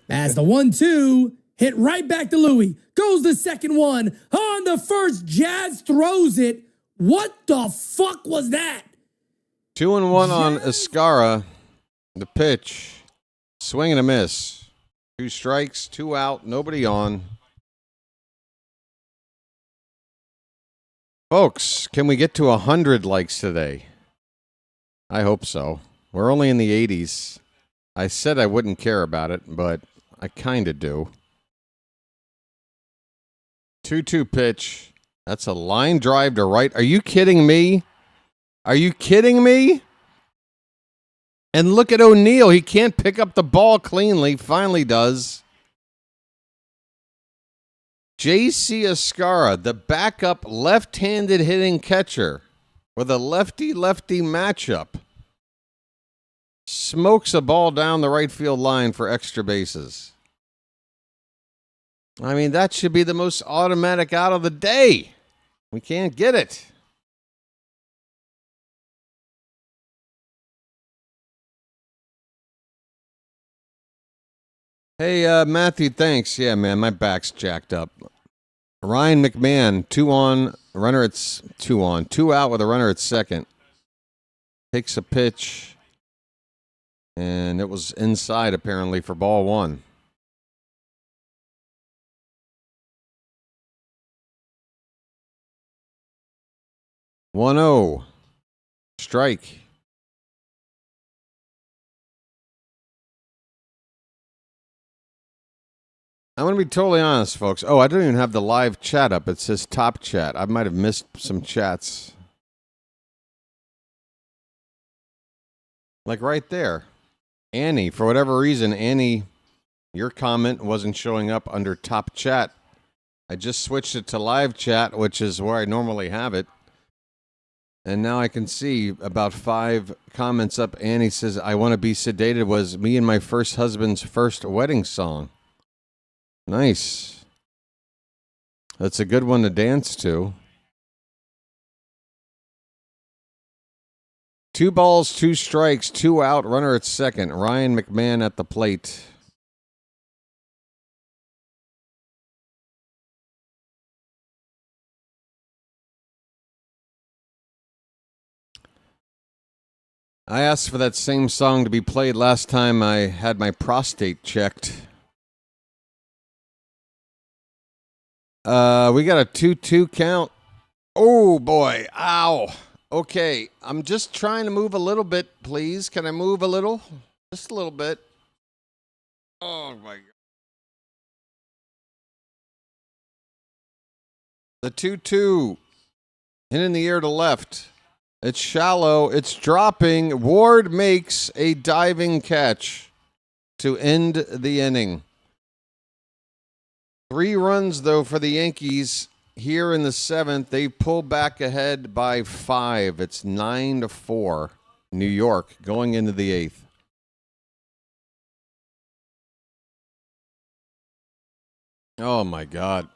As the 1-2 hit right back to Louis. Goes the second one. On the first, Jazz throws it. What the fuck was that? 2-1 on Escara. The pitch. Swing and a miss. 2 strikes, 2 out, nobody on. Folks, can we get to 100 likes today? I hope so. We're only in the 80s. I said I wouldn't care about it, but I kind of do. 2-2 pitch. That's a line drive to right. Are you kidding me? Are you kidding me? And look at O'Neill. He can't pick up the ball cleanly. Finally does. J.C. Escara, the backup left-handed hitting catcher with a lefty-lefty matchup, smokes a ball down the right field line for extra bases. I mean, that should be the most automatic out of the day. We can't get it. Hey, Matthew, thanks. Yeah, man, my back's jacked up. Ryan McMahon, 2 on, runner at 2 on, 2 out with a runner at second. Takes a pitch, and it was inside apparently for ball 1. 1-0. Strike. I'm going to be totally honest, folks. Oh, I don't even have the live chat up. It says top chat. I might have missed some chats. Like right there. Annie, for whatever reason, Annie, your comment wasn't showing up under top chat. I just switched it to live chat, which is where I normally have it. And now I can see about 5 comments up. Annie says, I Want to Be Sedated was me and my first husband's first wedding song. Nice. That's a good one to dance to. 2 balls, 2 strikes, 2 out, runner at second. Ryan McMahon at the plate. I asked for that same song to be played last time I had my prostate checked. We got a 2-2 count. Oh, boy. Ow. Okay, I'm just trying to move a little bit, please. Can I move a little? Just a little bit. Oh, my God. The 2-2. Hit in the air to left. It's shallow. It's dropping. Ward makes a diving catch to end the inning. 3 runs, though, for the Yankees. Here in the 7th, they pull back ahead by 5. It's 9-4. New York going into the 8th. Oh, my God.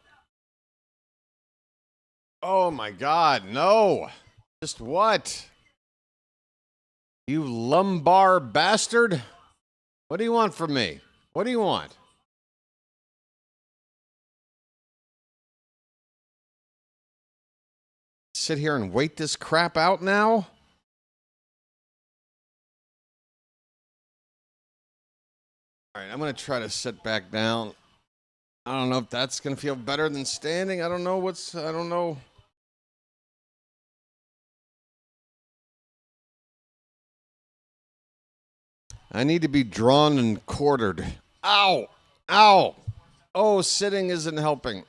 Oh, my God. No. Just what? You lumbar bastard? What do you want from me? What do you want? Sit here and wait this crap out now? All right, I'm going to try to sit back down. I don't know if that's going to feel better than standing. I don't know. I need to be drawn and quartered. Ow! Ow! Oh, sitting isn't helping.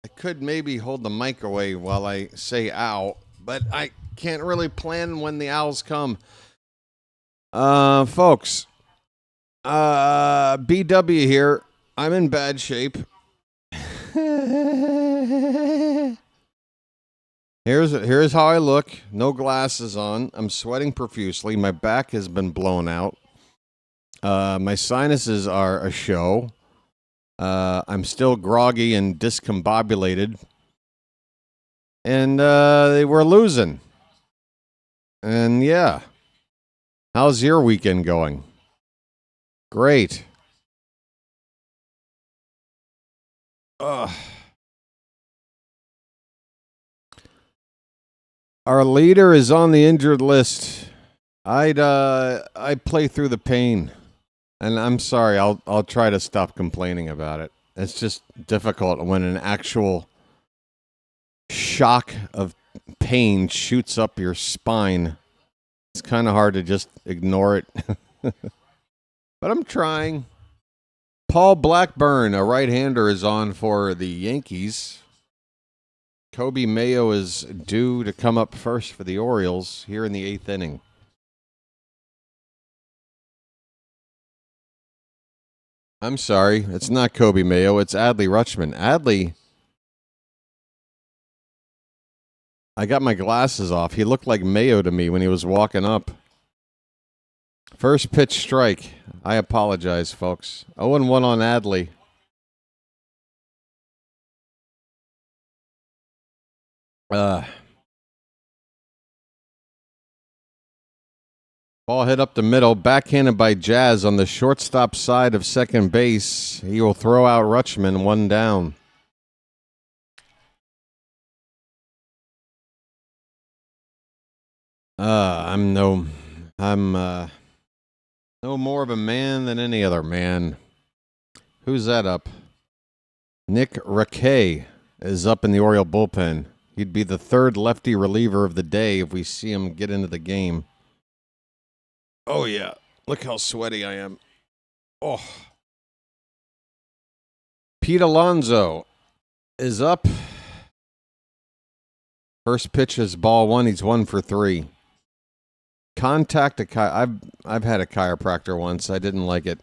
I could maybe hold the mic away while I say ow, but I can't really plan when the owls come. Folks, BW here. I'm in bad shape. Here's how I look. No glasses on. I'm sweating profusely. My back has been blown out. My sinuses are a show. I'm still groggy and discombobulated. And they were losing. And yeah. How's your weekend going? Great. Ugh. Our leader is on the injured list. I'd play through the pain. And I'm sorry, I'll try to stop complaining about it. It's just difficult when an actual shock of pain shoots up your spine. It's kind of hard to just ignore it. But I'm trying. Paul Blackburn, a right-hander, is on for the Yankees. Kobe Mayo is due to come up first for the Orioles here in the 8th inning. I'm sorry, it's not Kobe Mayo, it's Adley Rutschman. Adley, I got my glasses off. He looked like Mayo to me when he was walking up. First pitch strike. I apologize, folks. 0-1 on Adley. Ball hit up the middle, backhanded by Jazz on the shortstop side of second base. He will throw out Rutschman, 1 down. I'm no more of a man than any other man. Who's that up? Nick Raquet is up in the Oriole bullpen. He'd be the third lefty reliever of the day if we see him get into the game. Oh, yeah. Look how sweaty I am. Oh. Pete Alonso is up. First pitch is ball one. He's 1 for 3. Contact a I've had a chiropractor once. I didn't like it.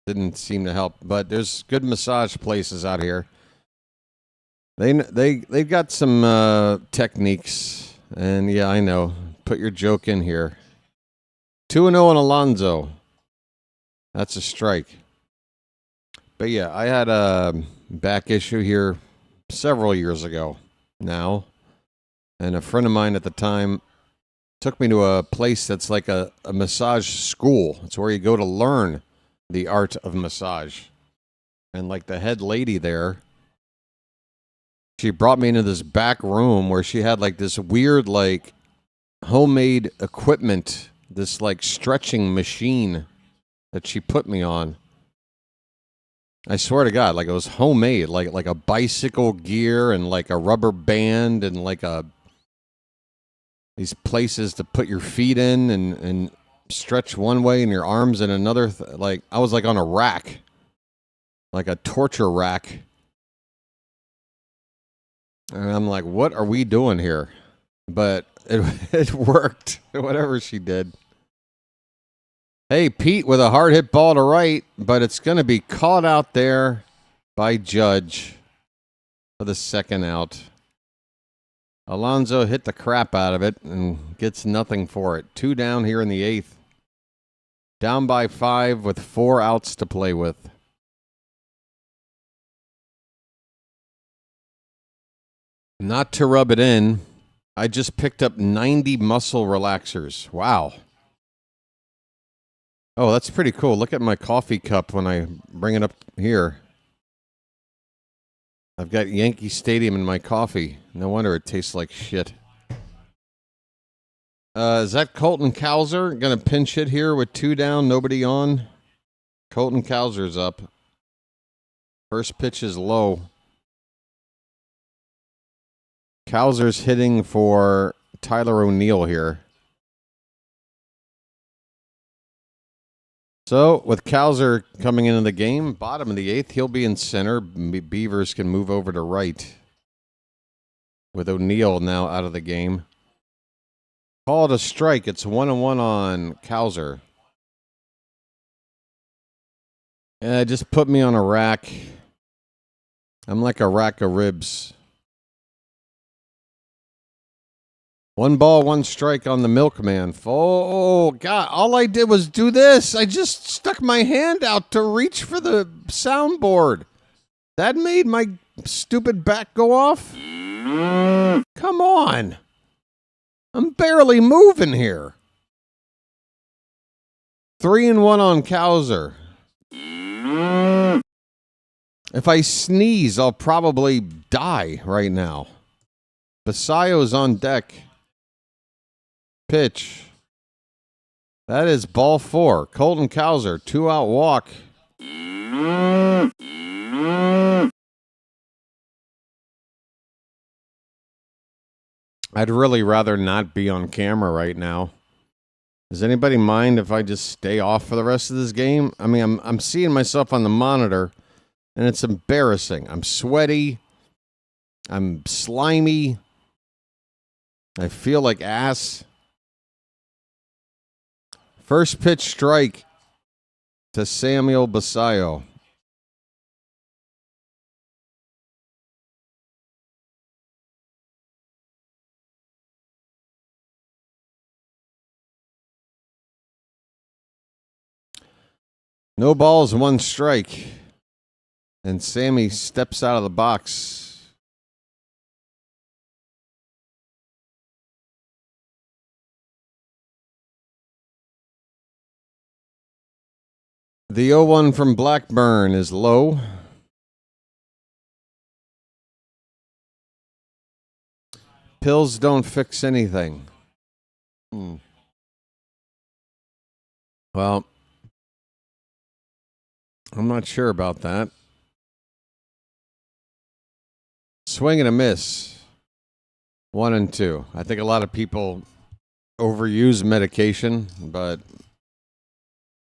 Didn't seem to help. But there's good massage places out here. They've got some techniques. And yeah, I know. Put your joke in here. 2-0 on Alonso. That's a strike. But yeah, I had a back issue here several years ago now. And a friend of mine at the time took me to a place that's like a massage school. It's where you go to learn the art of massage. And like the head lady there, she brought me into this back room where she had like this weird like homemade equipment, this like stretching machine that she put me on. I swear to God, like it was homemade, like a bicycle gear and like a rubber band and like these places to put your feet in and stretch one way and your arms in another. Like I was like on a rack, like a torture rack. And I'm like, what are we doing here? But it worked, whatever she did. Hey, Pete with a hard hit ball to right, but it's going to be caught out there by Judge for the second out. Alonso hit the crap out of it and gets nothing for it. 2 down here in the 8th. Down by 5 with 4 outs to play with. Not to rub it in, I just picked up 90 muscle relaxers. Wow. Oh, that's pretty cool. Look at my coffee cup when I bring it up here. I've got Yankee Stadium in my coffee. No wonder it tastes like shit. Is that Colton Cowser going to pinch hit here with 2 down, nobody on? Colton Cowser's up. First pitch is low. Cowser's hitting for Tyler O'Neill here. So, with Cowser coming into the game, bottom of the 8th, he'll be in center. Beavers can move over to right. With O'Neill now out of the game. Called a strike. It's 1-1 on Cowser. Yeah, just put me on a rack. I'm like a rack of ribs. 1 ball, 1 strike on the milkman. Oh, God. All I did was do this. I just stuck my hand out to reach for the soundboard. That made my stupid back go off? Come on. I'm barely moving here. 3-1 on Cowser. If I sneeze, I'll probably die right now. Basayo's on deck. Pitch. That is ball 4. Colton Cowser, 2-out walk. I'd really rather not be on camera right now. Does anybody mind if I just stay off for the rest of this game? I mean, I'm seeing myself on the monitor, and it's embarrassing. I'm sweaty. I'm slimy. I feel like ass. First pitch strike to Samuel Basayo. No balls, 1 strike. And Sammy steps out of the box. The 0-1 from Blackburn is low. Pills don't fix anything. Well, I'm not sure about that. Swing and a miss. 1 and 2. I think a lot of people overuse medication, but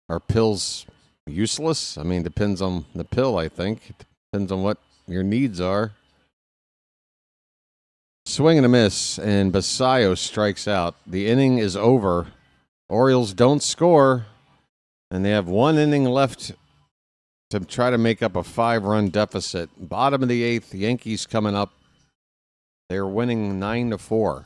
are pills useless? I mean, depends on the pill, I think. It depends on what your needs are. Swing and a miss, and Basayo strikes out. The inning is over. Orioles don't score, and they have 1 inning left to try to make up a 5-run deficit. Bottom of the 8th, the Yankees coming up. They're winning 9-4.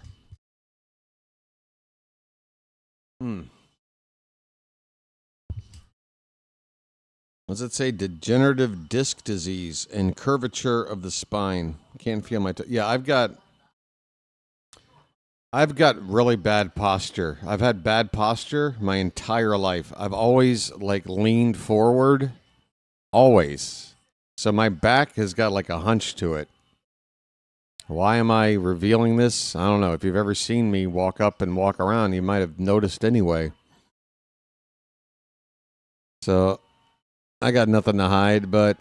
What's it say? Degenerative disc disease and curvature of the spine. Can't feel my yeah, I've got really bad posture. I've had bad posture my entire life. I've always leaned forward. Always. So my back has got a hunch to it. Why am I revealing this? I don't know. If you've ever seen me walk up and walk around, you might have noticed anyway. So I got nothing to hide, but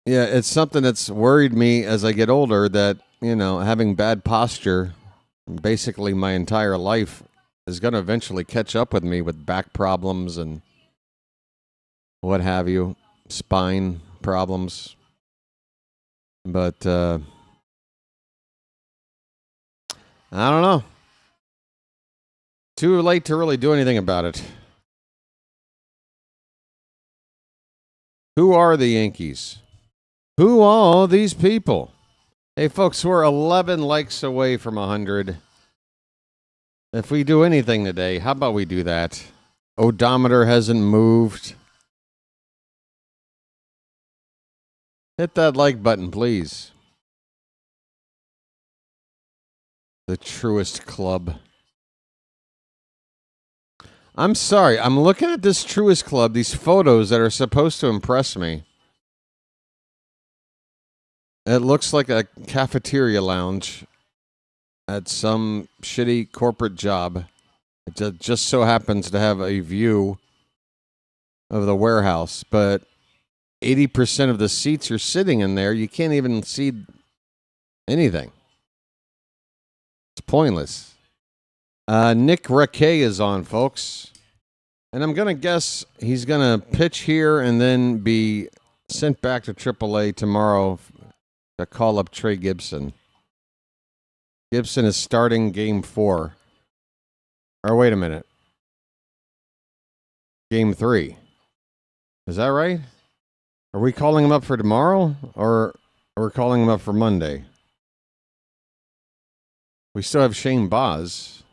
yeah, it's something that's worried me as I get older that, having bad posture basically my entire life is going to eventually catch up with me with back problems and what have you, spine problems. But I don't know. Too late to really do anything about it. Who are the Yankees? Who are these people? Hey, folks, we're 11 likes away from 100. If we do anything today, how about we do that? Odometer hasn't moved. Hit that like button, please. The Truest Club. I'm sorry. I'm looking at this Truest Club, these photos that are supposed to impress me. It looks like a cafeteria lounge at some shitty corporate job. It just so happens to have a view of the warehouse, but 80% of the seats are sitting in there. You can't even see anything. It's pointless. Nick Raquet is on, folks. And I'm going to guess he's going to pitch here and then be sent back to AAA tomorrow to call up Trey Gibson. Gibson is starting Game 4. Or wait a minute. Game 3. Is that right? Are we calling him up for tomorrow? Or are we calling him up for Monday? We still have Shane Baz.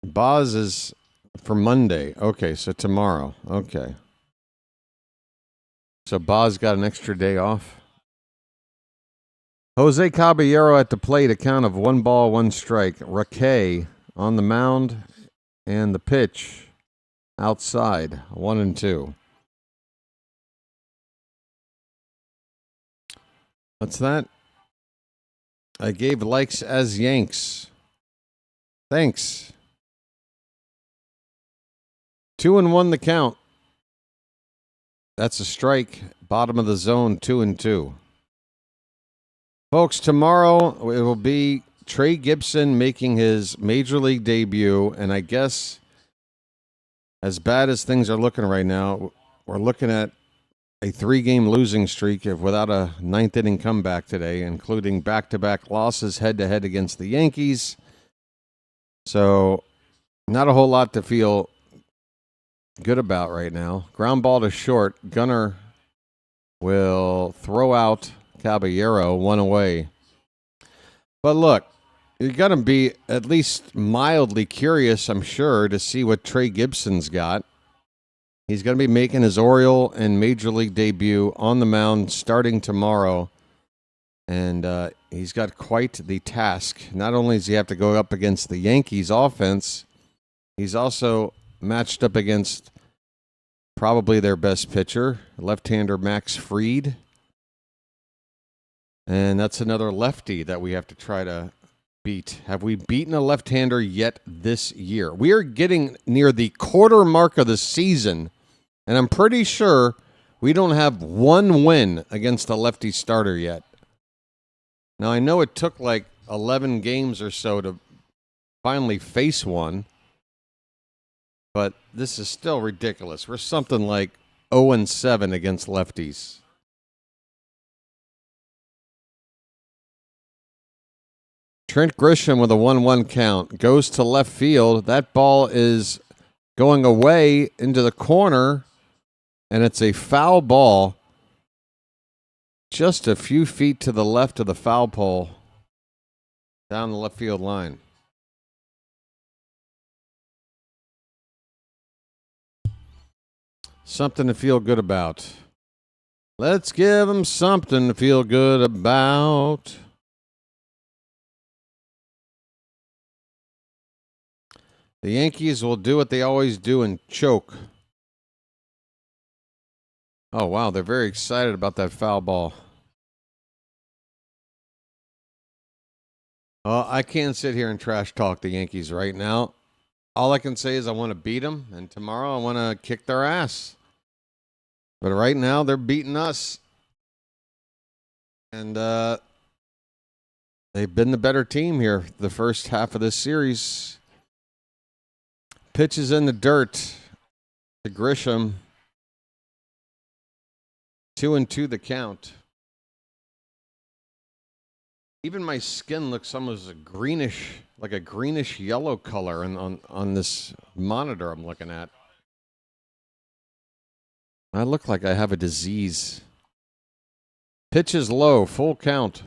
Baz is for Monday. Okay, so tomorrow. Okay. So Baz got an extra day off. Jose Caballero at the plate, a count of 1 ball, 1 strike. Raquet on the mound and the pitch outside, 1 and 2. What's that? I gave likes as Yanks. Thanks. 2 and 1 the count. That's a strike. Bottom of the zone, 2 and 2. Folks, tomorrow it will be Trey Gibson making his major league debut, and I guess as bad as things are looking right now, we're looking at a 3-game losing streak without a 9th inning comeback today, including back-to-back losses head-to-head against the Yankees. So not a whole lot to feel good about right now. Ground ball to short. Gunnar will throw out Caballero, 1 away. But look, you're going to be at least mildly curious, I'm sure, to see what Trey Gibson's got. He's going to be making his Oriole and Major League debut on the mound starting tomorrow. And he's got quite the task. Not only does he have to go up against the Yankees offense, he's also matched up against probably their best pitcher, left-hander Max Fried. And that's another lefty that we have to try to beat. Have we beaten a left-hander yet this year? We are getting near the quarter mark of the season, and I'm pretty sure we don't have 1 win against a lefty starter yet. Now, I know it took like 11 games or so to finally face one, but this is still ridiculous. We're something like 0-7 against lefties. Trent Grisham with a 1-1 count goes to left field. That ball is going away into the corner, and it's a foul ball just a few feet to the left of the foul pole down the left field line. Something to feel good about. Let's give them something to feel good about. The Yankees will do what they always do and choke. Oh, wow. They're very excited about that foul ball. I can't sit here and trash talk the Yankees right now. All I can say is I want to beat them, and tomorrow I want to kick their ass. But right now, they're beating us. And they've been the better team here the first half of this series. Pitches in the dirt to Grisham. 2-2 the count. Even my skin looks almost a greenish, like a greenish yellow color on this monitor I'm looking at. I look like I have a disease. Pitch is low, full count.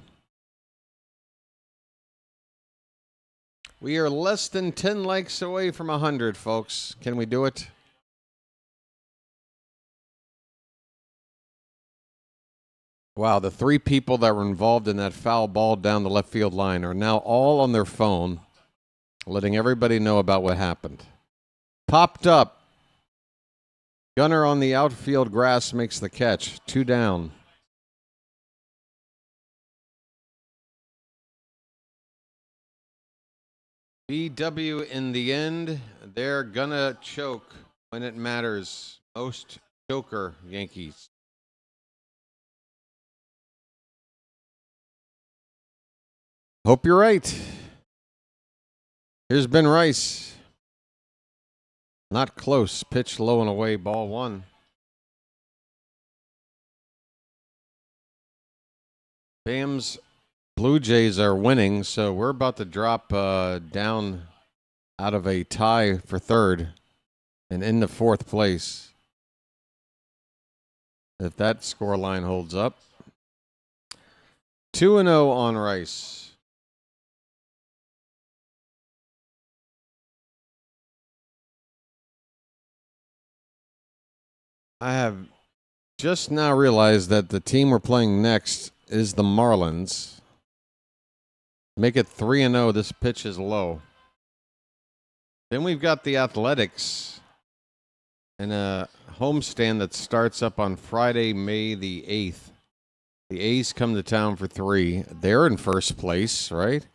We are less than 10 likes away from 100, folks. Can we do it? Wow, the three people that were involved in that foul ball down the left field line are now all on their phone, letting everybody know about what happened. Popped up. Gunner on the outfield grass makes the catch. 2 down. BW in the end, they're gonna choke when it matters. Most choker Yankees. Hope you're right. Here's Ben Rice. Not close. Pitch low and away. Ball 1. Bam's Blue Jays are winning, so we're about to drop down out of a tie for third and into fourth place. If that score line holds up. 2-0 on Rice. I have just now realized that the team we're playing next is the Marlins. Make it 3-0. This pitch is low. Then we've got the Athletics in a homestand that starts up on Friday, May the 8th. The A's come to town for 3. They're in first place, right?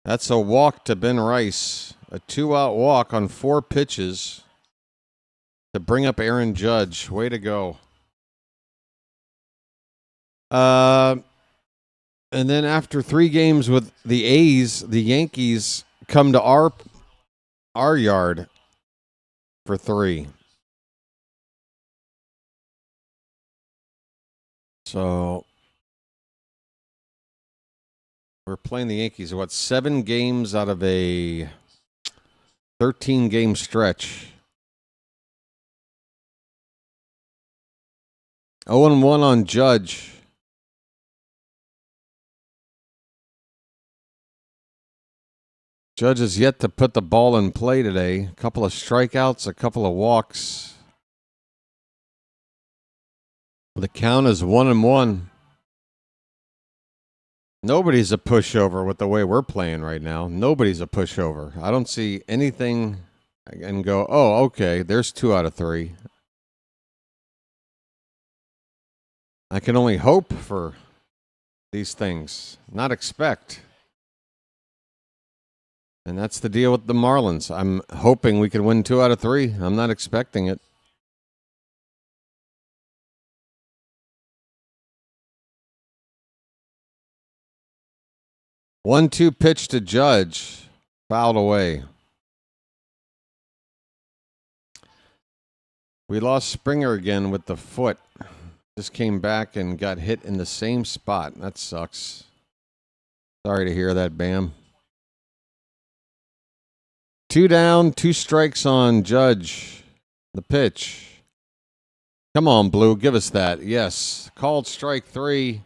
That's a walk to Ben Rice. A 2-out walk on 4 pitches to bring up Aaron Judge. Way to go. And then after 3 games with the A's, the Yankees come to our yard for 3. So we're playing the Yankees, 7 games out of a 13-game stretch. 0-1 on Judge. Judge has yet to put the ball in play today. A couple of strikeouts, a couple of walks. The count is 1-1. Nobody's a pushover with the way we're playing right now. Nobody's a pushover. I don't see anything and go, oh, okay, there's 2 out of 3. I can only hope for these things, not expect. And that's the deal with the Marlins. I'm hoping we can win 2 out of 3. I'm not expecting it. 1-2 pitch to Judge. Fouled away. We lost Springer again with the foot. Just came back and got hit in the same spot. That sucks. Sorry to hear that, Bam. 2 down, 2 strikes on Judge. The pitch. Come on, Blue, give us that. Yes. Called strike 3.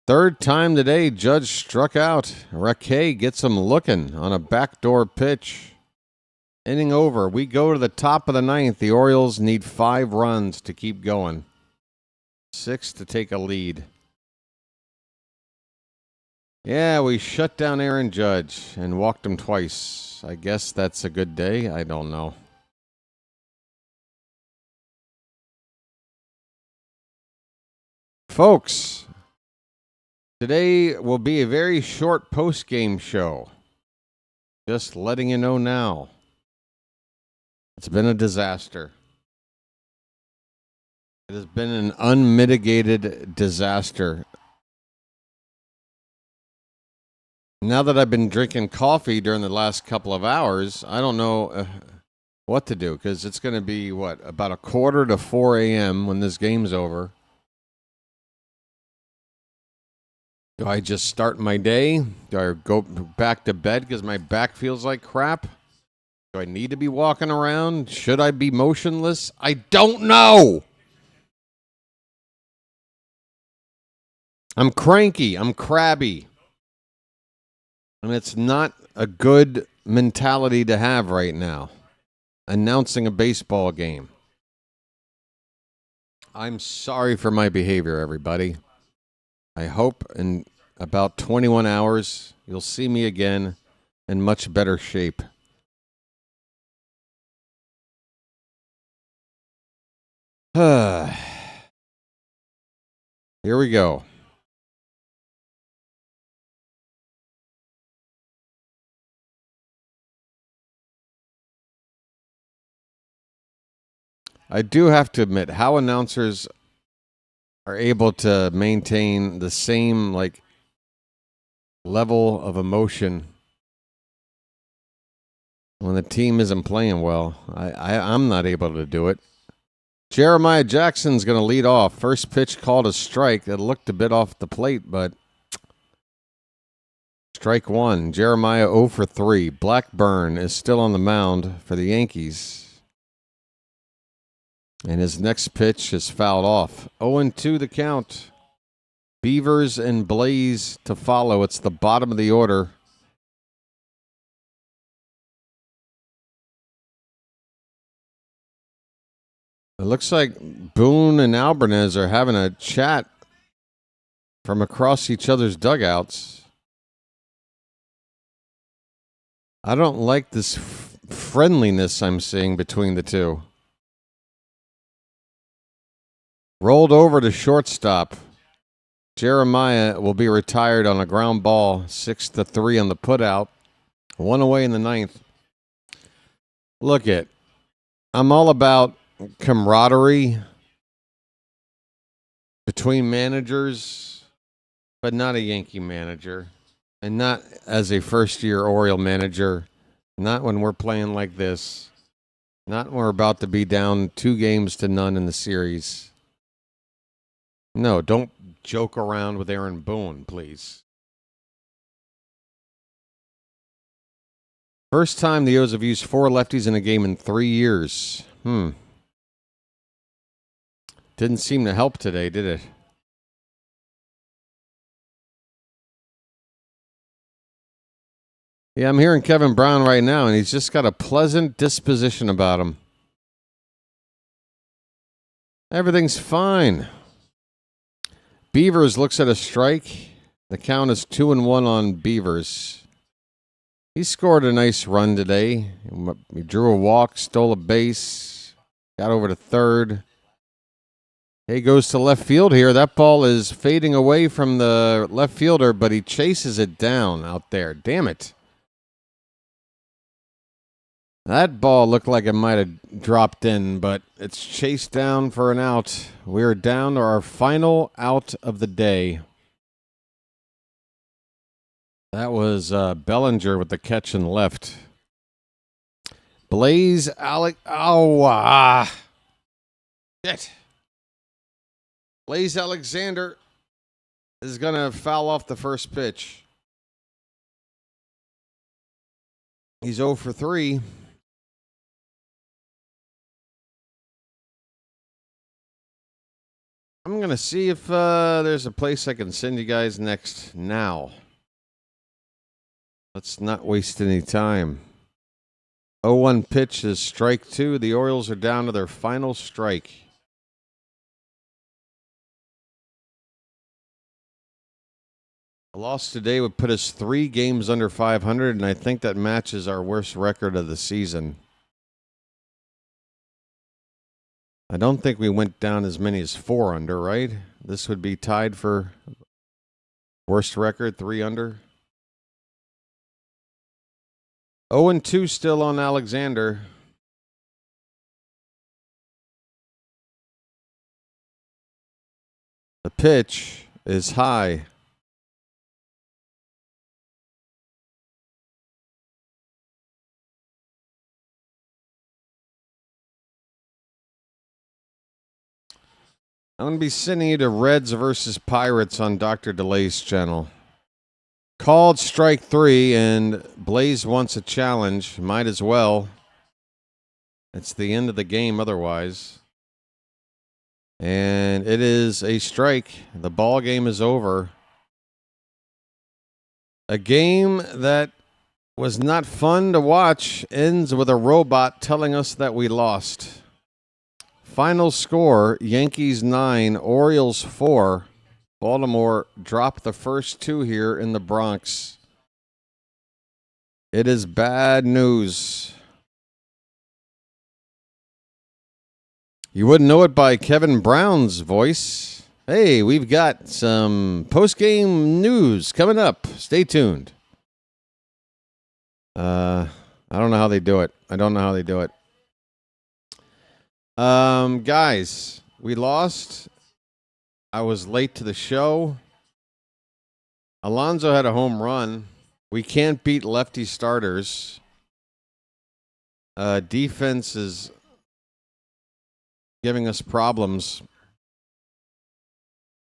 Third time today, Judge struck out. Raquet gets him looking on a backdoor pitch. Inning over. We go to the top of the 9th. The Orioles need 5 runs to keep going. 6 to take a lead. Yeah, we shut down Aaron Judge and walked him twice. I guess that's a good day. I don't know. Folks, today will be a very short post-game show. Just letting you know now. It's been a disaster. It has been an unmitigated disaster. Now that I've been drinking coffee during the last couple of hours, I don't know what to do, because it's going to be, about 3:45 to 4 a.m. when this game's over. Do I just start my day? Do I go back to bed because my back feels like crap? Do I need to be walking around? Should I be motionless? I don't know. I'm cranky. I'm crabby. And it's not a good mentality to have right now. Announcing a baseball game. I'm sorry for my behavior, everybody. I hope in about 21 hours you'll see me again in much better shape. Here we go. I do have to admit, how announcers are able to maintain the same level of emotion when the team isn't playing well. I'm not able to do it. Jeremiah Jackson's going to lead off. First pitch called a strike. It looked a bit off the plate, but strike 1. Jeremiah 0 for 3. Blackburn is still on the mound for the Yankees. And his next pitch is fouled off. 0-2 the count. Beavers and Blaze to follow. It's the bottom of the order. It looks like Boone and Albanez are having a chat from across each other's dugouts. I don't like this friendliness I'm seeing between the two. Rolled over to shortstop. Jeremiah will be retired on a ground ball, 6-3 on the putout. 1 away in the 9th. Look it. I'm all about camaraderie between managers, but not a Yankee manager, and not as a first-year Oriole manager, not when we're playing like this, not when we're about to be down 2-0 in the series. No, don't joke around with Aaron Boone, please. First time the O's have used 4 lefties in a game in 3 years. Didn't seem to help today, did it? Yeah, I'm hearing Kevin Brown right now, and he's just got a pleasant disposition about him. Everything's fine. Beavers looks at a strike. The count is 2-1 on Beavers. He scored a nice run today. He drew a walk, stole a base, got over to third. He goes to left field here. That ball is fading away from the left fielder, but he chases it down out there. Damn it. That ball looked like it might have dropped in, but it's chased down for an out. We're down to our final out of the day. That was Bellinger with the catch and left. Blaze Alec. Oh, shit. Blaze Alexander is going to foul off the first pitch. He's 0 for 3. I'm going to see if there's a place I can send you guys next now. Let's not waste any time. 0-1 pitch is strike 2. The Orioles are down to their final strike. A loss today would put us 3 games under 500, and I think that matches our worst record of the season. I don't think we went down as many as 4 under, right? This would be tied for worst record, 3 under. 0-2 still on Alexander. The pitch is high. I'm going to be sending you to Reds versus Pirates on Dr. DeLay's channel. Called strike 3, and Blaze wants a challenge. Might as well. It's the end of the game otherwise. And it is a strike. The ball game is over. A game that was not fun to watch ends with a robot telling us that we lost. Final score, Yankees 9, Orioles 4. Baltimore dropped the first 2 here in the Bronx. It is bad news. You wouldn't know it by Kevin Brown's voice. Hey, we've got some post-game news coming up. Stay tuned. I don't know how they do it. Guys, we lost. I was late to the show. Alonso had a home run. We can't beat lefty starters. Defense is giving us problems.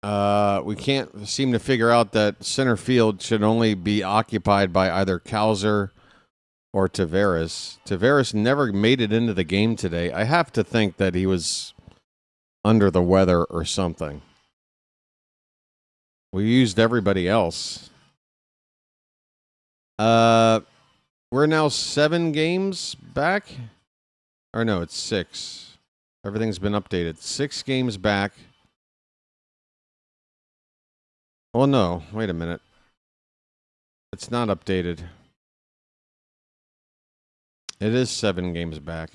We can't seem to figure out that center field should only be occupied by either Cowser or Taveras. Taveras never made it into the game today. I have to think that he was under the weather or something. We used everybody else. We're now 7 games back. Or no, it's 6. Everything's been updated. 6 games back. Oh, no. Wait a minute. It's not updated. It is 7 games back.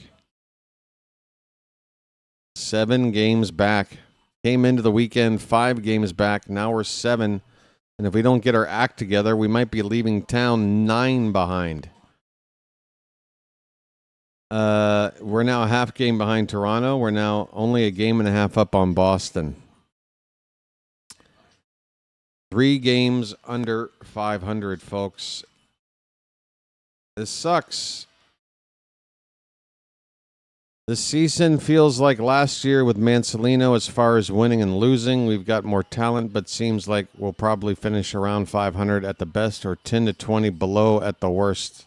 7 games back. Came into the weekend 5 games back. Now we're 7. And if we don't get our act together, we might be leaving town 9 behind. We're now a half game behind Toronto. We're now only a game and a half up on Boston. 3 games under 500, folks. This sucks. This season feels like last year with Mancelino as far as winning and losing. We've got more talent, but seems like we'll probably finish around 500 at the best or 10 to 20 below at the worst.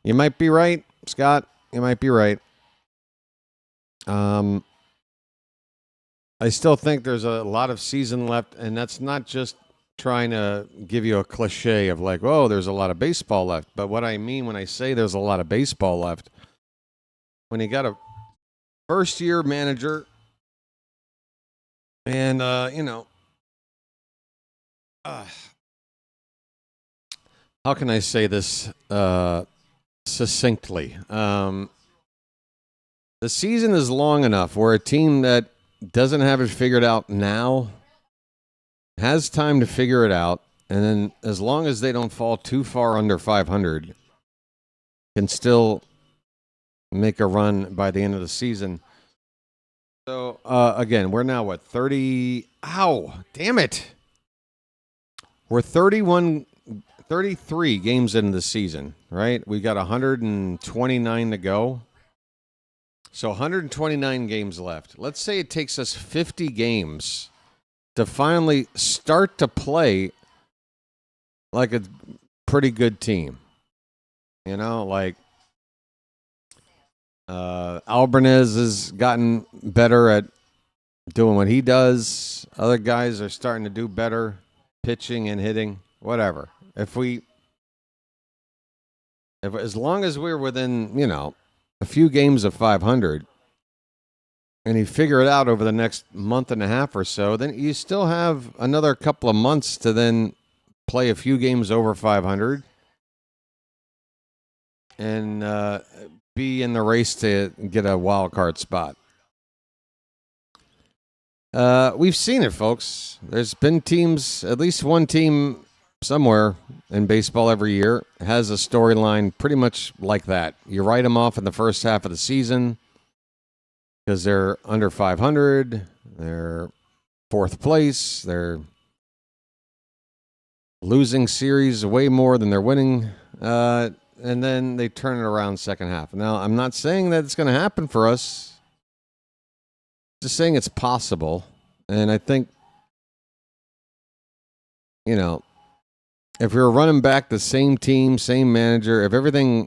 You might be right, Scott. You might be right. I still think there's a lot of season left, and that's not just trying to give you a cliche of like, oh, there's a lot of baseball left. But what I mean when I say there's a lot of baseball left, when you got a first-year manager and, how can I say this succinctly? The season is long enough where a team that doesn't have it figured out now has time to figure it out, and then as long as they don't fall too far under 500, can still make a run by the end of the season. So, again, we're now, 30... Ow! Damn it! We're 33 games into the season, right? We got 129 to go. So 129 games left. Let's say it takes us 50 games to finally start to play like a pretty good team. You know, like Albanez has gotten better at doing what he does. Other guys are starting to do better, pitching and hitting, whatever. If as long as we're within, a few games of 500, and you figure it out over the next month and a half or so, then you still have another couple of months to then play a few games over 500 and be in the race to get a wild card spot. We've seen it, folks. There's been teams, at least one team somewhere in baseball every year has a storyline pretty much like that. You write them off in the first half of the season because they're under 500, they're fourth place, they're losing series way more than they're winning, and then they turn it around second half. Now, I'm not saying that it's going to happen for us, just saying it's possible, and I think, if we were running back the same team, same manager, if everything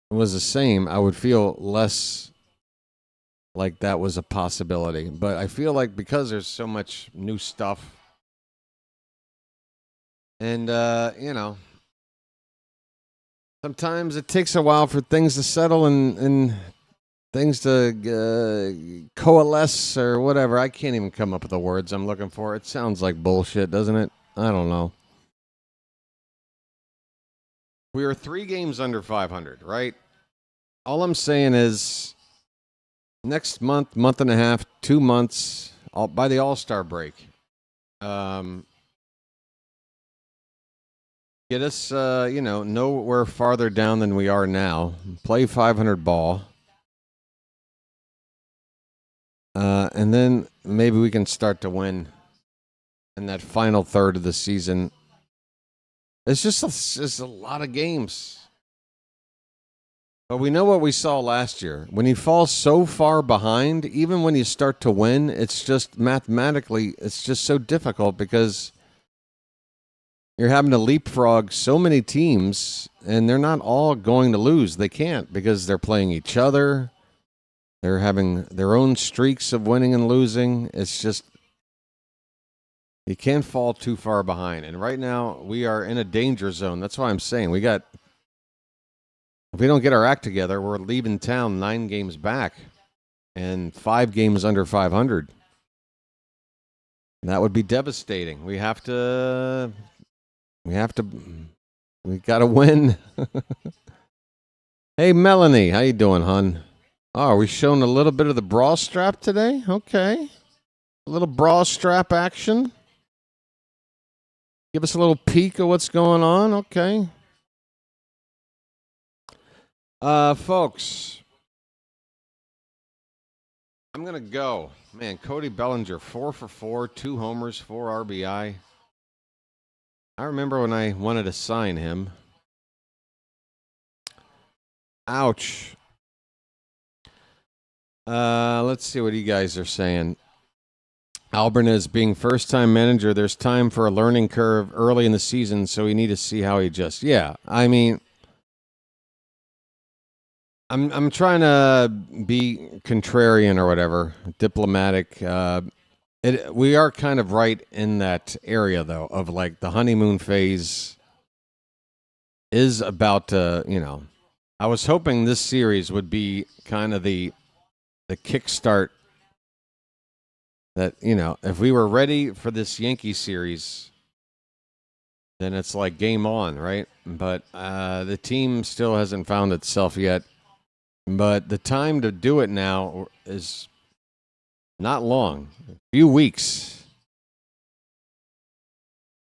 was the same, I would feel less like that was a possibility. But I feel like because there's so much new stuff and, sometimes it takes a while for things to settle and things to coalesce or whatever. I can't even come up with the words I'm looking for. It sounds like bullshit, doesn't it? I don't know. We are 3 games under 500, right? All I'm saying is next month, month and a half, 2 months, by the All-Star break, get us, nowhere farther down than we are now. Play 500 ball. And then maybe we can start to win in that final third of the season. It's just a lot of games. But we know what we saw last year. When you fall so far behind, even when you start to win, it's just mathematically, it's just so difficult because you're having to leapfrog so many teams, and they're not all going to lose. They can't because they're playing each other. They're having their own streaks of winning and losing. It's just, you can't fall too far behind. And right now, we are in a danger zone. That's why I'm saying if we don't get our act together, we're leaving town 9 games back and 5 games under 500. That would be devastating. We got to win. Hey, Melanie, how you doing, hon? Oh, are we showing a little bit of the bra strap today? Okay. A little bra strap action. Give us a little peek of what's going on. Okay. Folks, I'm going to go. Man, Cody Bellinger, 4 for 4, 2 homers, 4 RBI. I remember when I wanted to sign him. Ouch. Let's see what you guys are saying. Albanez being first-time manager, there's time for a learning curve early in the season, so we need to see how he adjusts. Yeah, I mean, I'm trying to be contrarian or whatever, diplomatic. We are kind of right in that area, though, of like the honeymoon phase is about to, I was hoping this series would be kind of the kickstart that, if we were ready for this Yankee series, then it's like game on, right? But the team still hasn't found itself yet. But the time to do it now is not long, a few weeks.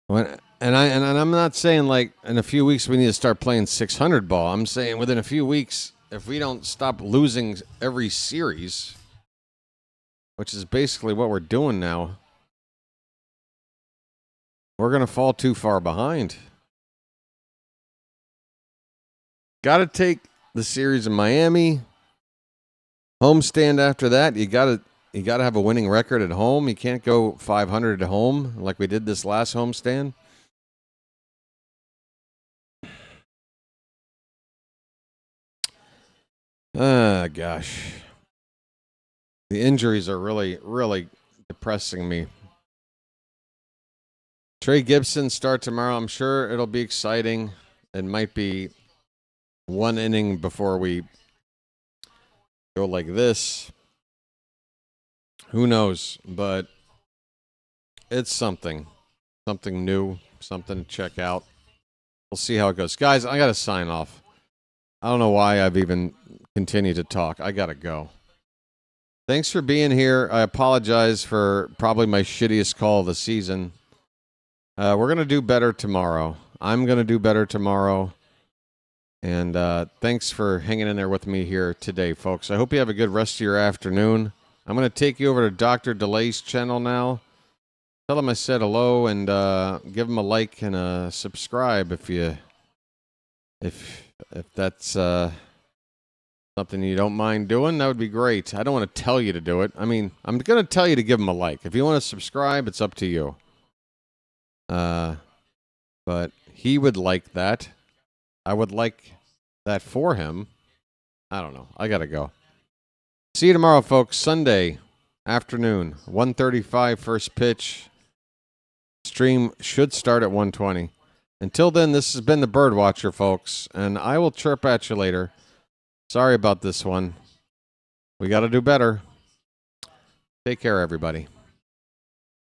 And I'm not saying like in a few weeks we need to start playing 600 ball. I'm saying within a few weeks, if we don't stop losing every series, which is basically what we're doing now, we're going to fall too far behind. Got to take the series in Miami. Homestand after that. You got to have a winning record at home. You can't go 500 at home like we did this last homestand. Gosh. The injuries are really, really depressing me. Trey Gibson start tomorrow. I'm sure it'll be exciting. It might be one inning before we go like this. Who knows? But it's something new, something to check out. We'll see how it goes. Guys, I got to sign off. I don't know why I've even continued to talk. I got to go. Thanks for being here. I apologize for probably my shittiest call of the season. We're going to do better tomorrow. I'm going to do better tomorrow. And thanks for hanging in there with me here today, folks. I hope you have a good rest of your afternoon. I'm going to take you over to Dr. DeLay's channel now. Tell him I said hello and give him a like and a subscribe if that's something you don't mind doing. That would be great. I don't want to tell you to do it. I mean, I'm going to tell you to give him a like. If you want to subscribe, it's up to you. But he would like that. I would like that for him. I don't know. I got to go. See you tomorrow, folks. Sunday afternoon, 1:35 first pitch. Stream should start at 1:20. Until then, this has been the BirdWatcher, folks, and I will chirp at you later. Sorry about this one. We got to do better. Take care, everybody.